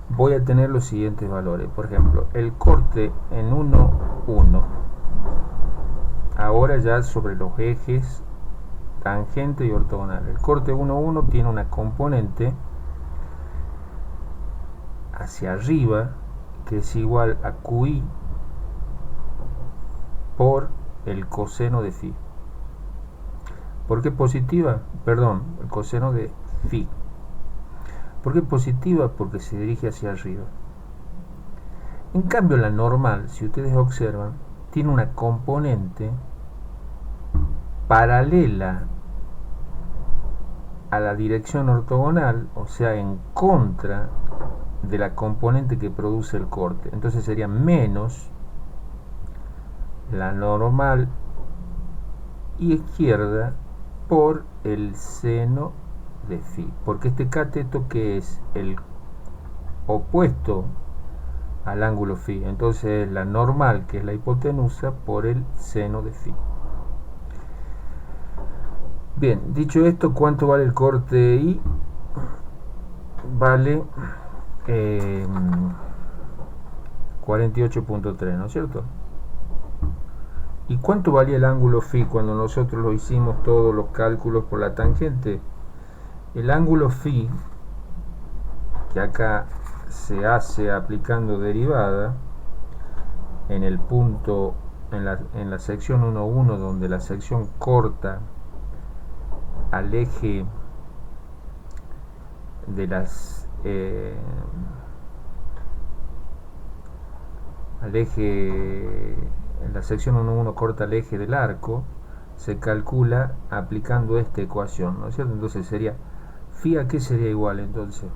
voy a tener los siguientes valores. Por ejemplo, el corte en 1,1, ahora ya sobre los ejes tangente y ortogonal. El corte 1,1 tiene una componente hacia arriba, que es igual a QI por el coseno de phi. ¿Por qué positiva? Perdón, el coseno de phi. ¿Por qué positiva? Porque se dirige hacia arriba. En cambio, la normal, si ustedes observan, tiene una componente paralela a la dirección ortogonal, o sea, en contra de la componente que produce el corte. Entonces sería menos la normal izquierda por el seno de phi, porque este cateto que es el opuesto al ángulo phi, entonces la normal, que es la hipotenusa, por el seno de phi. Bien, dicho esto, ¿cuánto vale el corte I? Vale 48.3, ¿no es cierto? ¿Y cuánto valía el ángulo phi cuando nosotros lo hicimos todos los cálculos por la tangente? El ángulo phi, que acá se hace aplicando derivada, en el punto, en la sección 1.1, donde la sección corta al eje de las al eje, en la sección 1.1 corta el eje del arco, se calcula aplicando esta ecuación, ¿no es cierto? Entonces sería phi, ¿a qué sería igual entonces?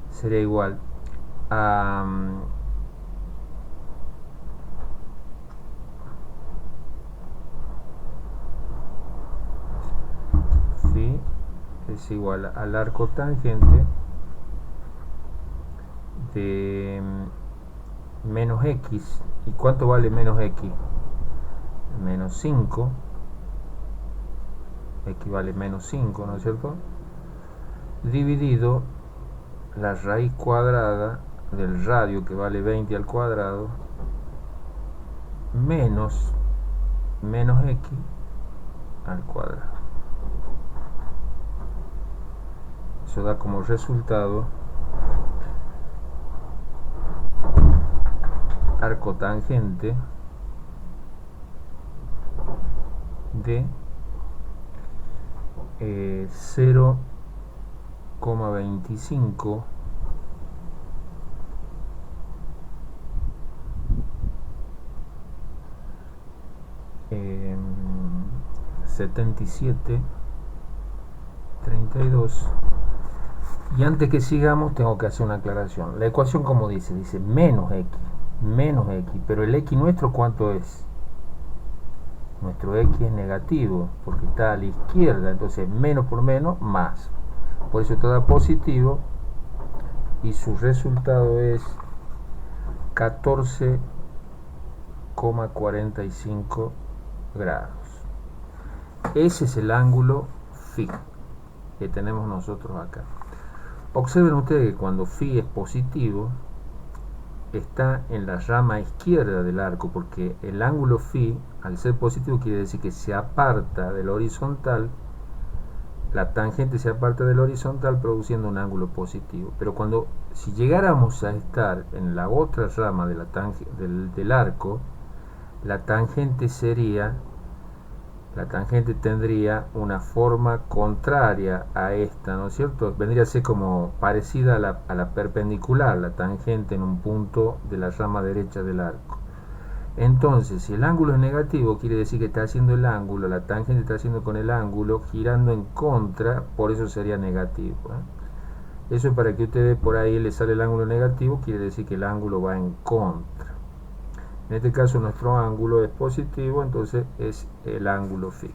Sería igual a phi es igual al arco tangente de menos x. ¿Y cuánto vale menos x? Menos 5. X vale menos 5, ¿no es cierto? Dividido la raíz cuadrada del radio, que vale 20 al cuadrado, menos x al cuadrado. Eso da como resultado arco tangente de 0,25 77,32. Y antes que sigamos tengo que hacer una aclaración. La ecuación, como dice menos x, pero el x nuestro, ¿cuánto es? Nuestro x es negativo porque está a la izquierda, entonces menos por menos, más. Por eso esto da positivo y su resultado es 14,45 grados. Ese es el ángulo phi que tenemos nosotros acá. Observen ustedes que cuando phi es positivo, está en la rama izquierda del arco, porque el ángulo phi, al ser positivo, quiere decir que se aparta del horizontal, la tangente se aparta del horizontal produciendo un ángulo positivo. Pero si llegáramos a estar en la otra rama de del arco, la tangente tendría una forma contraria a esta, ¿no es cierto? Vendría a ser como parecida a la perpendicular, la tangente en un punto de la rama derecha del arco. Entonces, si el ángulo es negativo, quiere decir que está haciendo el ángulo, la tangente está haciendo con el ángulo, girando en contra, por eso sería negativo, ¿eh? Eso es para que ustedes por ahí le sale el ángulo negativo, quiere decir que el ángulo va en contra. En este caso nuestro ángulo es positivo, entonces es el ángulo phi.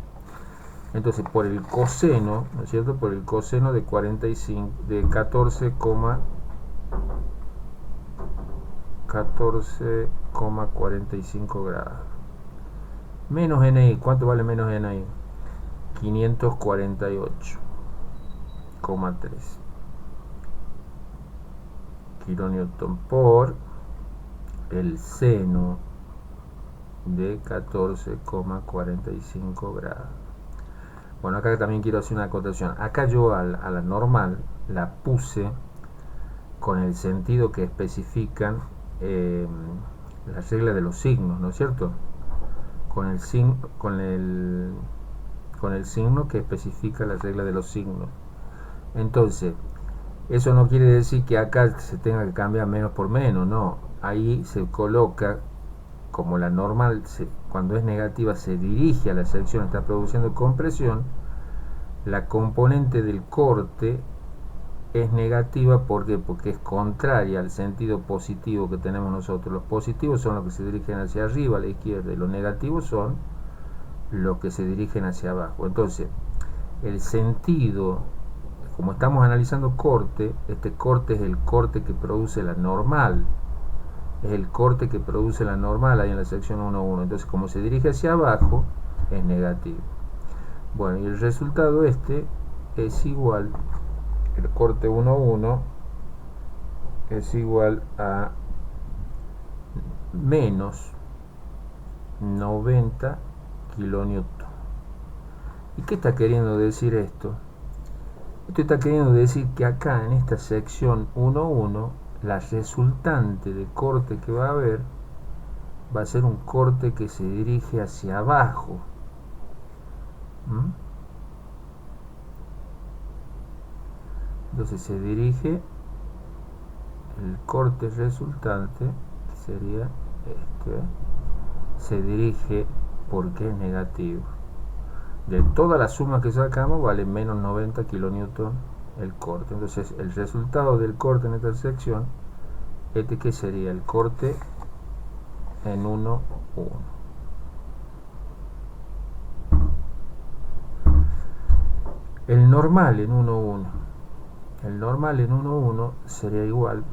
Entonces por el coseno, ¿no es cierto? Por el coseno de 14,45 grados. Menos NI, ¿cuánto vale menos NI? 548,3 kilonewton por el seno de 14,45 grados. Bueno, acá también quiero hacer una acotación. Acá yo a la normal la puse con el sentido que especifican las reglas de los signos, ¿no es cierto? Con el signo que especifica la regla de los signos. Entonces, eso no quiere decir que acá se tenga que cambiar menos por menos, no. Ahí se coloca como la normal, cuando es negativa se dirige a la sección, está produciendo compresión. La componente del corte es negativa porque es contraria al sentido positivo que tenemos nosotros. Los positivos son los que se dirigen hacia arriba, a la izquierda, y los negativos son los que se dirigen hacia abajo. Entonces, el sentido, como estamos analizando corte, este corte es el corte que produce la normal. Es el corte que produce la normal ahí en la sección 1.1. Entonces, como se dirige hacia abajo, es negativo. Bueno, y el resultado es igual, el corte 1.1 es igual a menos 90 kilonewton. ¿Y qué está queriendo decir esto? Esto está queriendo decir que acá en esta sección 1.1 la resultante de corte que va a haber va a ser un corte que se dirige hacia abajo. Entonces se dirige, el corte resultante, que sería este, se dirige porque es negativo. De toda la suma que sacamos vale menos 90 kilonewton el corte. Entonces el resultado del corte en esta sección, que sería el corte en 1.1. El normal en 1.1. El normal en 1.1 sería igual,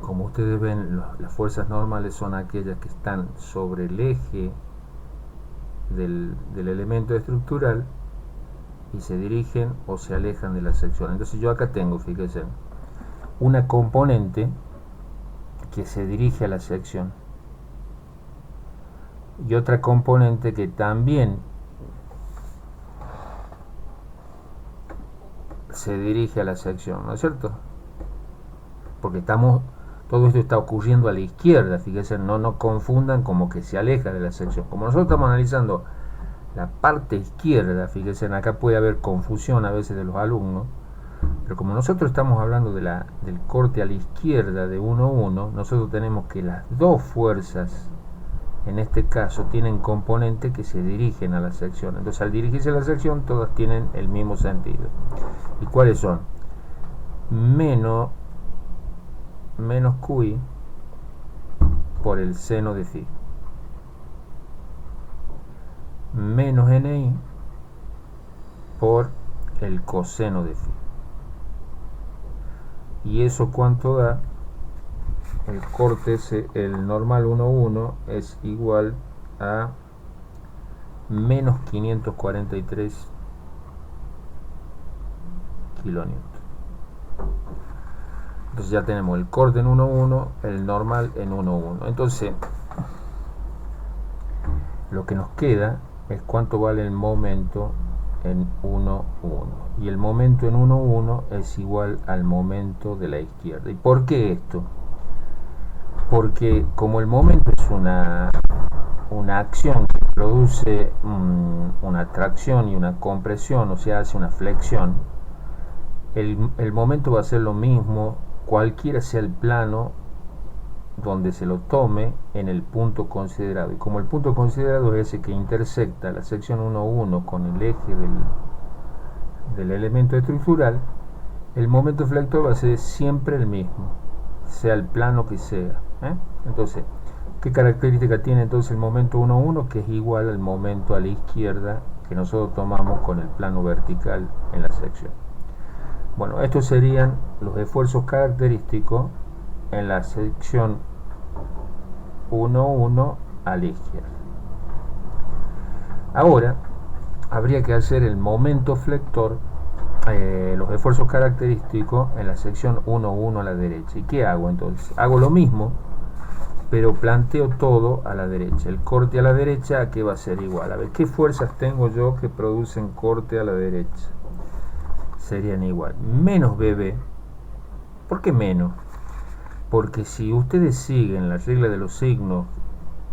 como ustedes ven, las fuerzas normales son aquellas que están sobre el eje del elemento estructural y se dirigen o se alejan de la sección. Entonces yo acá tengo, fíjense, una componente que se dirige a la sección y otra componente que también se dirige a la sección, ¿no es cierto? Porque todo esto está ocurriendo a la izquierda, fíjense, no confundan como que se aleja de la sección. Como nosotros estamos analizando la parte izquierda, fíjense, acá puede haber confusión a veces de los alumnos, pero como nosotros estamos hablando del corte a la izquierda de 1.1, nosotros tenemos que las dos fuerzas, en este caso, tienen componentes que se dirigen a la sección. Entonces, al dirigirse a la sección, todas tienen el mismo sentido. ¿Y cuáles son? Menos QI por el seno de phi, menos NI por el coseno de phi. ¿Y eso cuánto da? El corte, el normal 1.1 es igual a menos 543 kilonewton. Entonces ya tenemos el corte en 1.1, el normal en 1.1. Entonces, lo que nos queda es cuánto vale el momento en 1.1. Y el momento en 1.1 es igual al momento de la izquierda. ¿Y por qué esto? Porque como el momento es una acción que produce una tracción y una compresión, o sea, hace una flexión, el momento va a ser lo mismo cualquiera sea el plano donde se lo tome en el punto considerado. Y como el punto considerado es ese que intersecta la sección 1.1 con el eje del elemento estructural, el momento flector va a ser siempre el mismo, sea el plano que sea. Entonces, ¿qué característica tiene entonces el momento 1.1? Que es igual al momento a la izquierda que nosotros tomamos con el plano vertical en la sección. Bueno, estos serían los esfuerzos característicos en la sección 1.1 a la izquierda. Ahora, habría que hacer el momento flector, los esfuerzos característicos en la sección 1.1 a la derecha. ¿Y qué hago entonces? Hago lo mismo, pero planteo todo a la derecha. El corte a la derecha, ¿a qué va a ser igual? A ver, ¿qué fuerzas tengo yo que producen corte a la derecha? Serían igual. Menos BB ¿Por qué menos? Porque si ustedes siguen la regla de los signos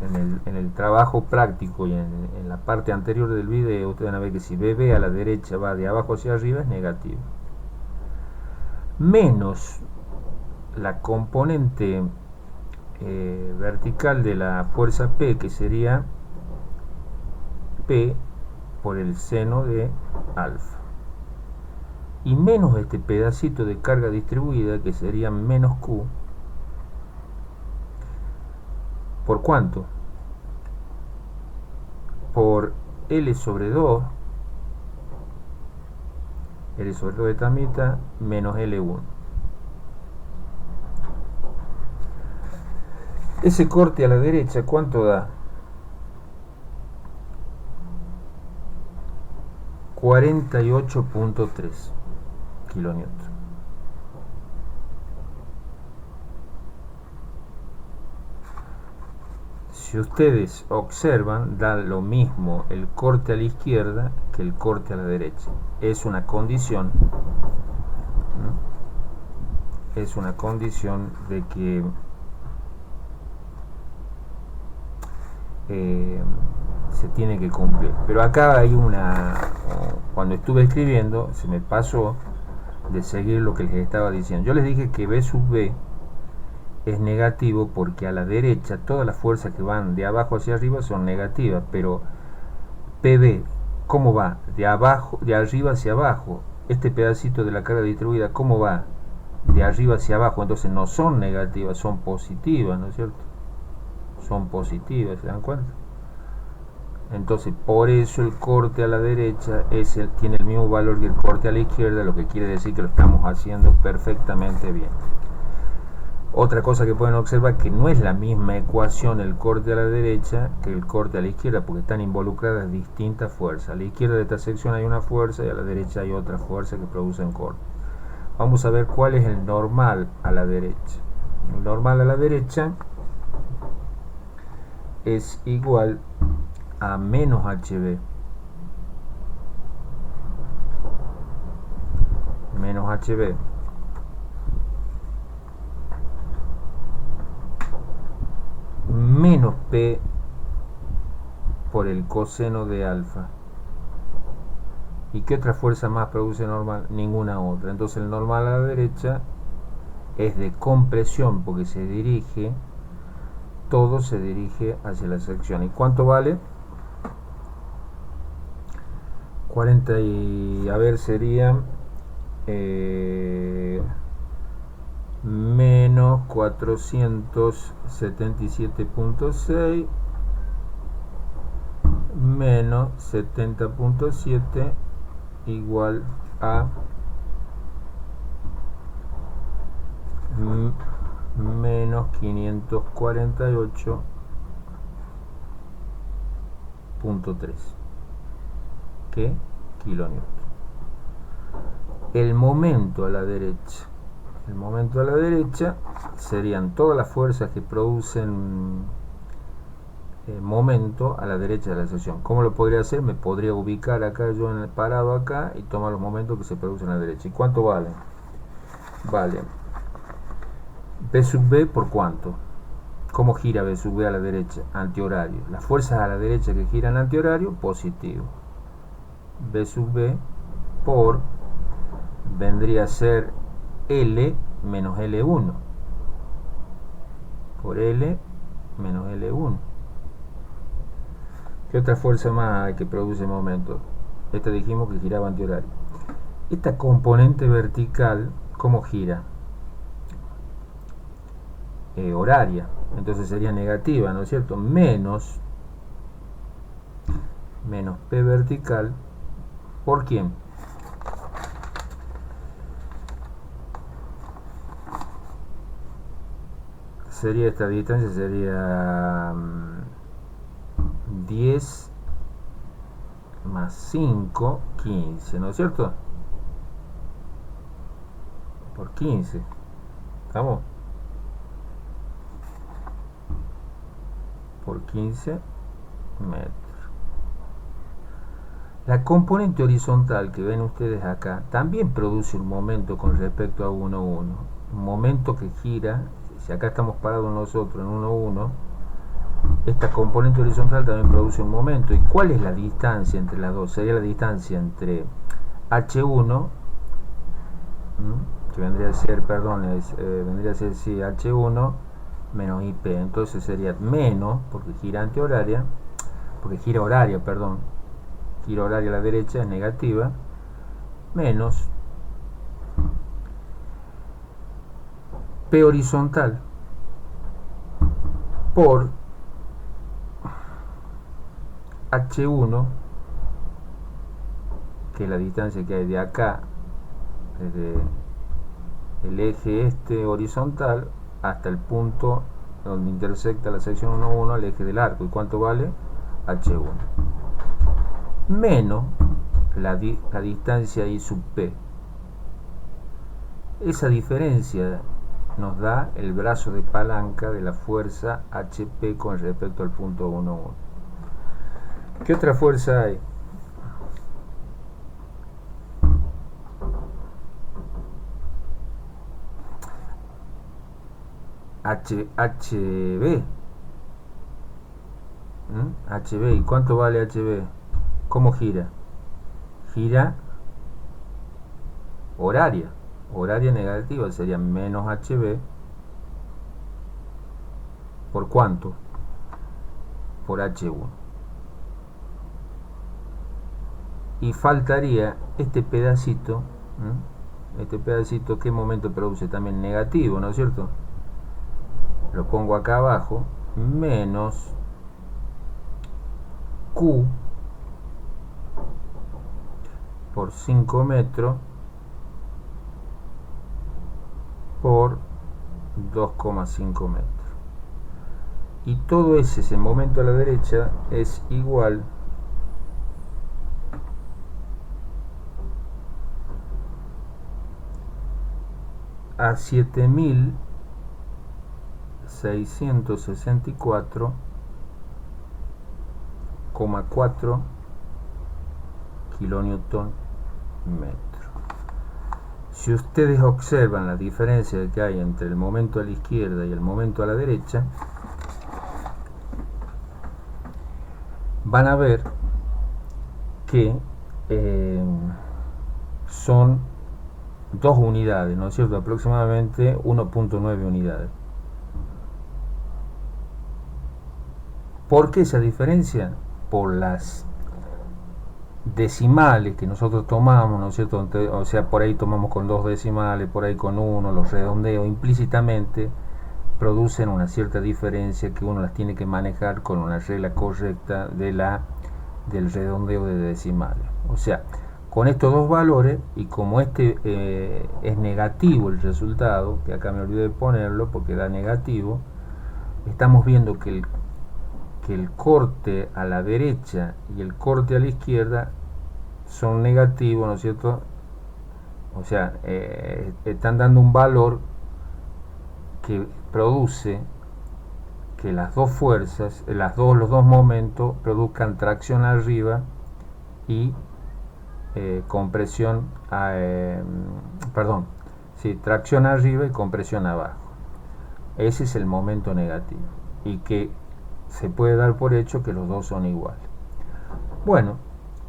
en el trabajo práctico y en la parte anterior del video, ustedes van a ver que si BB a la derecha va de abajo hacia arriba es negativo. Menos la componente vertical de la fuerza P, que sería P por el seno de alfa. Y menos este pedacito de carga distribuida, que sería menos Q. ¿Por cuánto? Por L sobre 2, L sobre 2 de esta mitad, menos L1. Ese corte a la derecha, ¿cuánto da? 48.3 kilonewtons. Si ustedes observan, da lo mismo el corte a la izquierda que el corte a la derecha. Es una condición, ¿no? Es una condición de que se tiene que cumplir. Pero acá hay cuando estuve escribiendo se me pasó de seguir lo que les estaba diciendo. Yo les dije que B sub B es negativo porque a la derecha todas las fuerzas que van de abajo hacia arriba son negativas, pero PB, ¿cómo va? De arriba hacia abajo. Este pedacito de la carga distribuida, ¿cómo va? De arriba hacia abajo. Entonces no son negativas, son positivas, ¿no es cierto? Son positivas, ¿se dan cuenta? Entonces por eso el corte a la derecha tiene el mismo valor que el corte a la izquierda, lo que quiere decir que lo estamos haciendo perfectamente bien. Otra cosa que pueden observar, que no es la misma ecuación el corte a la derecha que el corte a la izquierda, porque están involucradas distintas fuerzas. A la izquierda de esta sección hay una fuerza y a la derecha hay otra fuerza que producen corte. Vamos a ver cuál es el normal a la derecha. El normal a la derecha es igual a menos HB. Menos HB. Menos P por el coseno de alfa. ¿Y qué otra fuerza más produce normal? Ninguna otra. Entonces el normal a la derecha es de compresión, porque todo se dirige hacia la sección. ¿Y cuánto vale? 40 y a ver, sería menos 477.6 menos 70.7 igual a menos 548.3 ¿qué? Kilonewton. El momento a la derecha. El momento a la derecha serían todas las fuerzas que producen momento a la derecha de la sección. ¿Cómo lo podría hacer? Me podría ubicar acá yo en el parado acá y tomar los momentos que se producen a la derecha. ¿Y cuánto vale? Vale B sub B por cuánto. ¿Cómo gira B sub B a la derecha? Antihorario. Las fuerzas a la derecha que giran antihorario, positivo. B sub B por, vendría a ser L menos L1. Por L menos L1. ¿Qué otra fuerza más hay que produce momento? Esta dijimos que giraba antihorario. Esta componente vertical, ¿cómo gira? Horaria. Entonces sería negativa, ¿no es cierto? Menos P vertical. ¿Por quién? Sería esta distancia, sería 10 más 5, 15, ¿no es cierto? Por 15. ¿Estamos? Por 15 metros. La componente horizontal que ven ustedes acá también produce un momento con respecto a 1,1. un momento que gira. Si acá estamos parados nosotros en 1, 1, esta componente horizontal también produce un momento. ¿Y cuál es la distancia entre las dos? Sería la distancia entre H1, que vendría a ser, perdón, vendría a ser sí, H1 menos IP. Entonces sería menos, porque gira antihoraria, porque gira horaria, perdón, gira horaria a la derecha es negativa, menos P horizontal por H1, que es la distancia que hay de acá, desde el eje este horizontal hasta el punto donde intersecta la sección 1, 1 el eje del arco. ¿Y cuánto vale? H1 menos la distancia I sub P. Esa diferencia nos da el brazo de palanca de la fuerza HP con respecto al punto 1, 1. ¿Qué otra fuerza hay? HB. HB. ¿Y cuánto vale HB? ¿Cómo gira? Gira horaria. Horaria negativa sería menos HB. ¿Por cuánto? Por H1. Y faltaría este pedacito. Este pedacito, ¿qué momento produce? También negativo, ¿no es cierto? Lo pongo acá abajo. Menos Q por 5 metros por 2,5 metros. Y todo ese momento a la derecha es igual a 7.664,4 kilonewton metro. Si ustedes observan la diferencia que hay entre el momento a la izquierda y el momento a la derecha, van a ver que son 2 unidades, ¿no es cierto? Aproximadamente 1.9 unidades. ¿Por qué esa diferencia? Por las decimales que nosotros tomamos, ¿no es cierto? O sea, por ahí tomamos con 2 decimales, por ahí con 1, los redondeos implícitamente producen una cierta diferencia que uno las tiene que manejar con una regla correcta del redondeo de decimales. O sea, con estos dos valores, y como este es negativo el resultado, que acá me olvidé de ponerlo porque da negativo, estamos viendo que el corte a la derecha y el corte a la izquierda son negativos, ¿no es cierto? O sea, están dando un valor que produce que las dos fuerzas, los dos momentos produzcan tracción arriba y compresión, tracción arriba y compresión abajo. Ese es el momento negativo y que se puede dar por hecho que los dos son iguales. Bueno,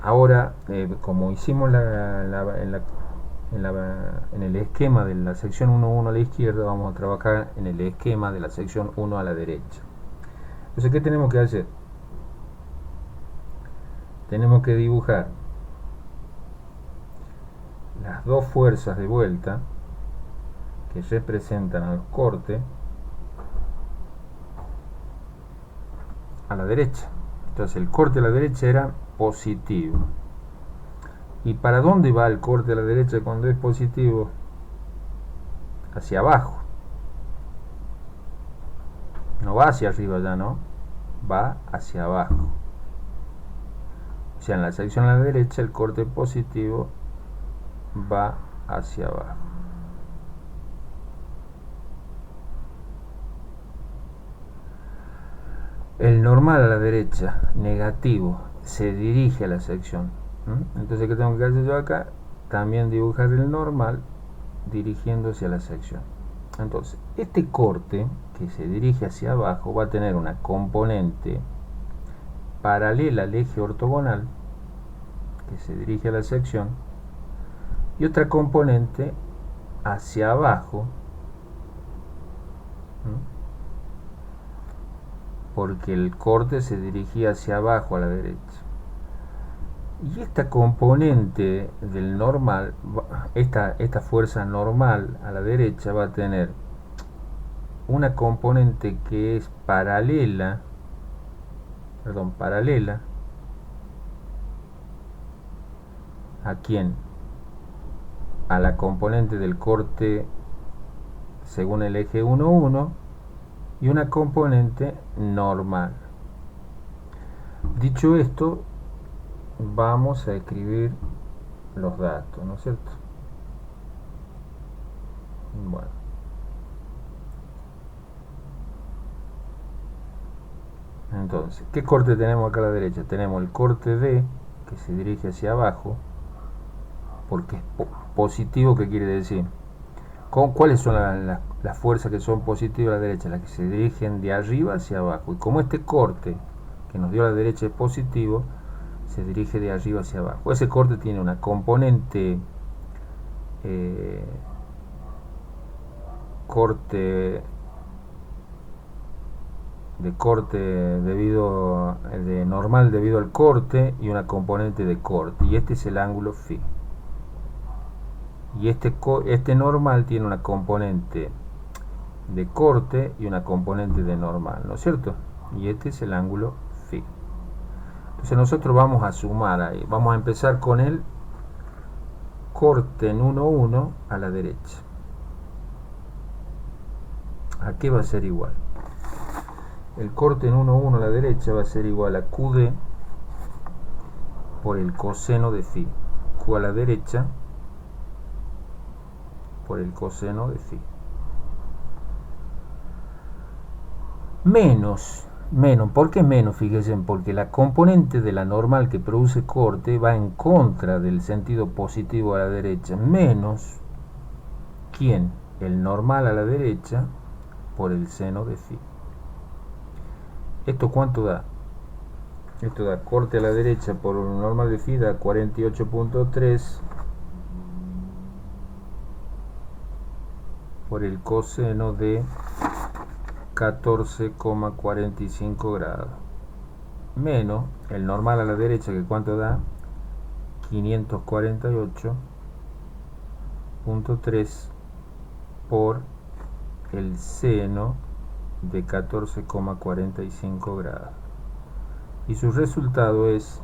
ahora como hicimos en el esquema de la sección 1.1 a la izquierda, vamos a trabajar en el esquema de la sección 1 a la derecha. Entonces, ¿qué tenemos que hacer? Tenemos que dibujar las dos fuerzas de vuelta que representan al corte a la derecha. Entonces el corte a la derecha era positivo. ¿Y para dónde va el corte a la derecha cuando es positivo? Hacia abajo. No va hacia arriba ya, ¿no? Va hacia abajo. O sea, en la sección a la derecha el corte positivo va hacia abajo. El normal a la derecha, negativo, se dirige a la sección. Entonces, ¿qué tengo que hacer yo acá? También dibujar el normal dirigiéndose a la sección. Entonces, este corte que se dirige hacia abajo va a tener una componente paralela al eje ortogonal que se dirige a la sección y otra componente hacia abajo, porque el corte se dirigía hacia abajo a la derecha. Y esta componente del normal, esta fuerza normal a la derecha va a tener una componente que es paralela ¿a quién? A la componente del corte según el eje 1, 1 y una componente normal. Dicho esto, vamos a escribir los datos, ¿no es cierto? Bueno. Entonces, ¿qué corte tenemos acá a la derecha? Tenemos el corte D, que se dirige hacia abajo, porque es positivo, ¿qué quiere decir? ¿Cuáles son las fuerzas que son positivas a la derecha? Las que se dirigen de arriba hacia abajo. Y como este corte que nos dio a la derecha es positivo, se dirige de arriba hacia abajo. Ese corte tiene una componente corte de normal debido al corte y una componente de corte, y este es el ángulo φ. Y este normal tiene una componente de corte y una componente de normal, ¿no es cierto? Y este es el ángulo φ. Entonces nosotros vamos a sumar ahí, vamos a empezar con el corte en 1, 1 a la derecha. ¿A qué va a ser igual? El corte en 1, 1 a la derecha va a ser igual a QD por el coseno de φ. Q a la derecha por el coseno de φ. Menos, ¿por qué menos? Fíjense, porque la componente de la normal que produce corte va en contra del sentido positivo a la derecha. Menos, ¿quién? El normal a la derecha por el seno de φ. ¿Esto cuánto da? Esto da corte a la derecha por un normal de φ, da 48.3 por el coseno de 14,45 grados. Menos el normal a la derecha, que cuánto da 548.3 por el seno de 14,45 grados. Y su resultado es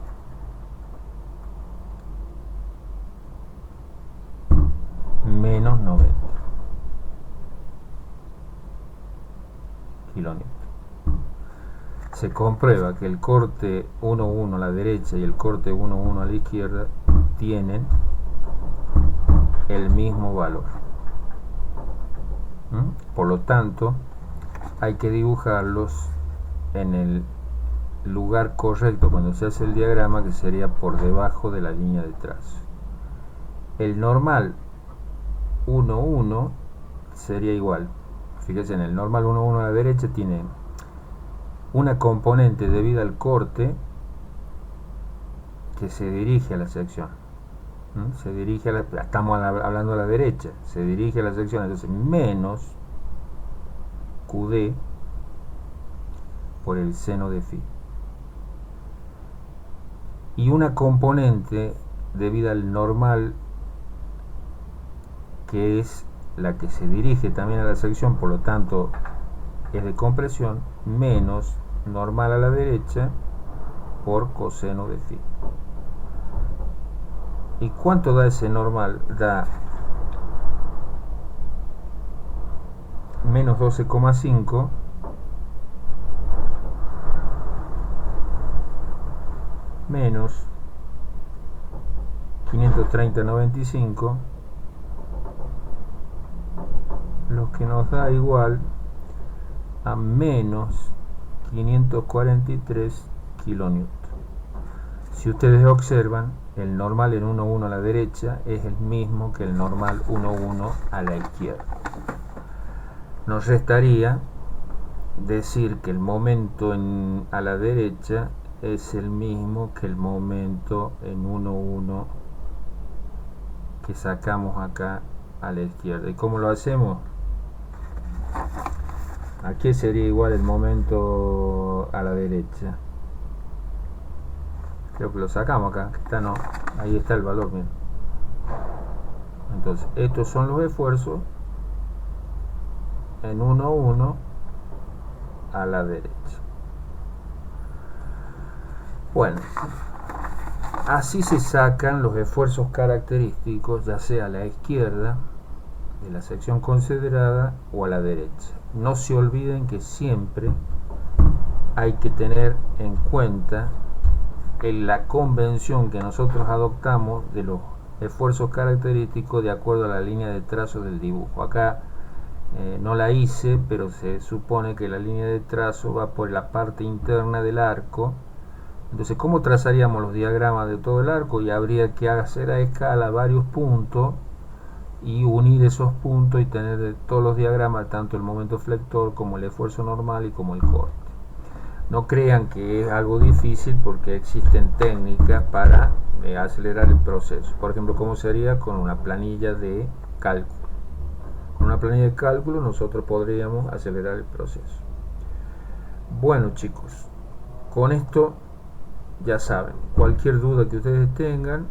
menos 90 kilonewton. Se comprueba que el corte 1, 1 a la derecha y el corte 1, 1 a la izquierda tienen el mismo valor. Por lo tanto, hay que dibujarlos en el lugar correcto cuando se hace el diagrama, que sería por debajo de la línea de trazo. El normal 1, 1 sería igual. Fíjense, en el normal 1, 1 a la derecha tiene una componente debida al corte que se dirige a la sección. Se dirige estamos hablando a la derecha, se dirige a la sección, entonces menos QD por el seno de φ. Y una componente debida al normal, que es la que se dirige también a la sección, por lo tanto es de compresión, menos normal a la derecha por coseno de φ. ¿Y cuánto da ese normal? Da menos 12,5 menos 530,95, lo que nos da igual a menos 543 kilonewton. Si ustedes observan, el normal en 1, 1 a la derecha es el mismo que el normal 1, 1 a la izquierda. nos restaría decir que el momento a la derecha es el mismo que el momento en 1,1 que sacamos acá a la izquierda. ¿Y cómo lo hacemos? Aquí sería igual el momento a la derecha. Creo que lo sacamos acá, está no, ahí está el valor, miren. Entonces, estos son los esfuerzos en 1,1 a la derecha. Bueno, así se sacan los esfuerzos característicos, ya sea a la izquierda de la sección considerada o a la derecha. No se olviden que siempre hay que tener en cuenta la convención que nosotros adoptamos de los esfuerzos característicos de acuerdo a la línea de trazo del dibujo. Acá no la hice, pero se supone que la línea de trazo va por la parte interna del arco. Entonces, ¿cómo trazaríamos los diagramas de todo el arco? Y habría que hacer a escala varios puntos y unir esos puntos y tener de todos los diagramas, tanto el momento flector como el esfuerzo normal y como el corte. No crean que es algo difícil, porque existen técnicas para acelerar el proceso. Por ejemplo, ¿cómo sería con una planilla de cálculo? Con una planilla de cálculo nosotros podríamos acelerar el proceso. Bueno, chicos, con esto ya saben, cualquier duda que ustedes tengan,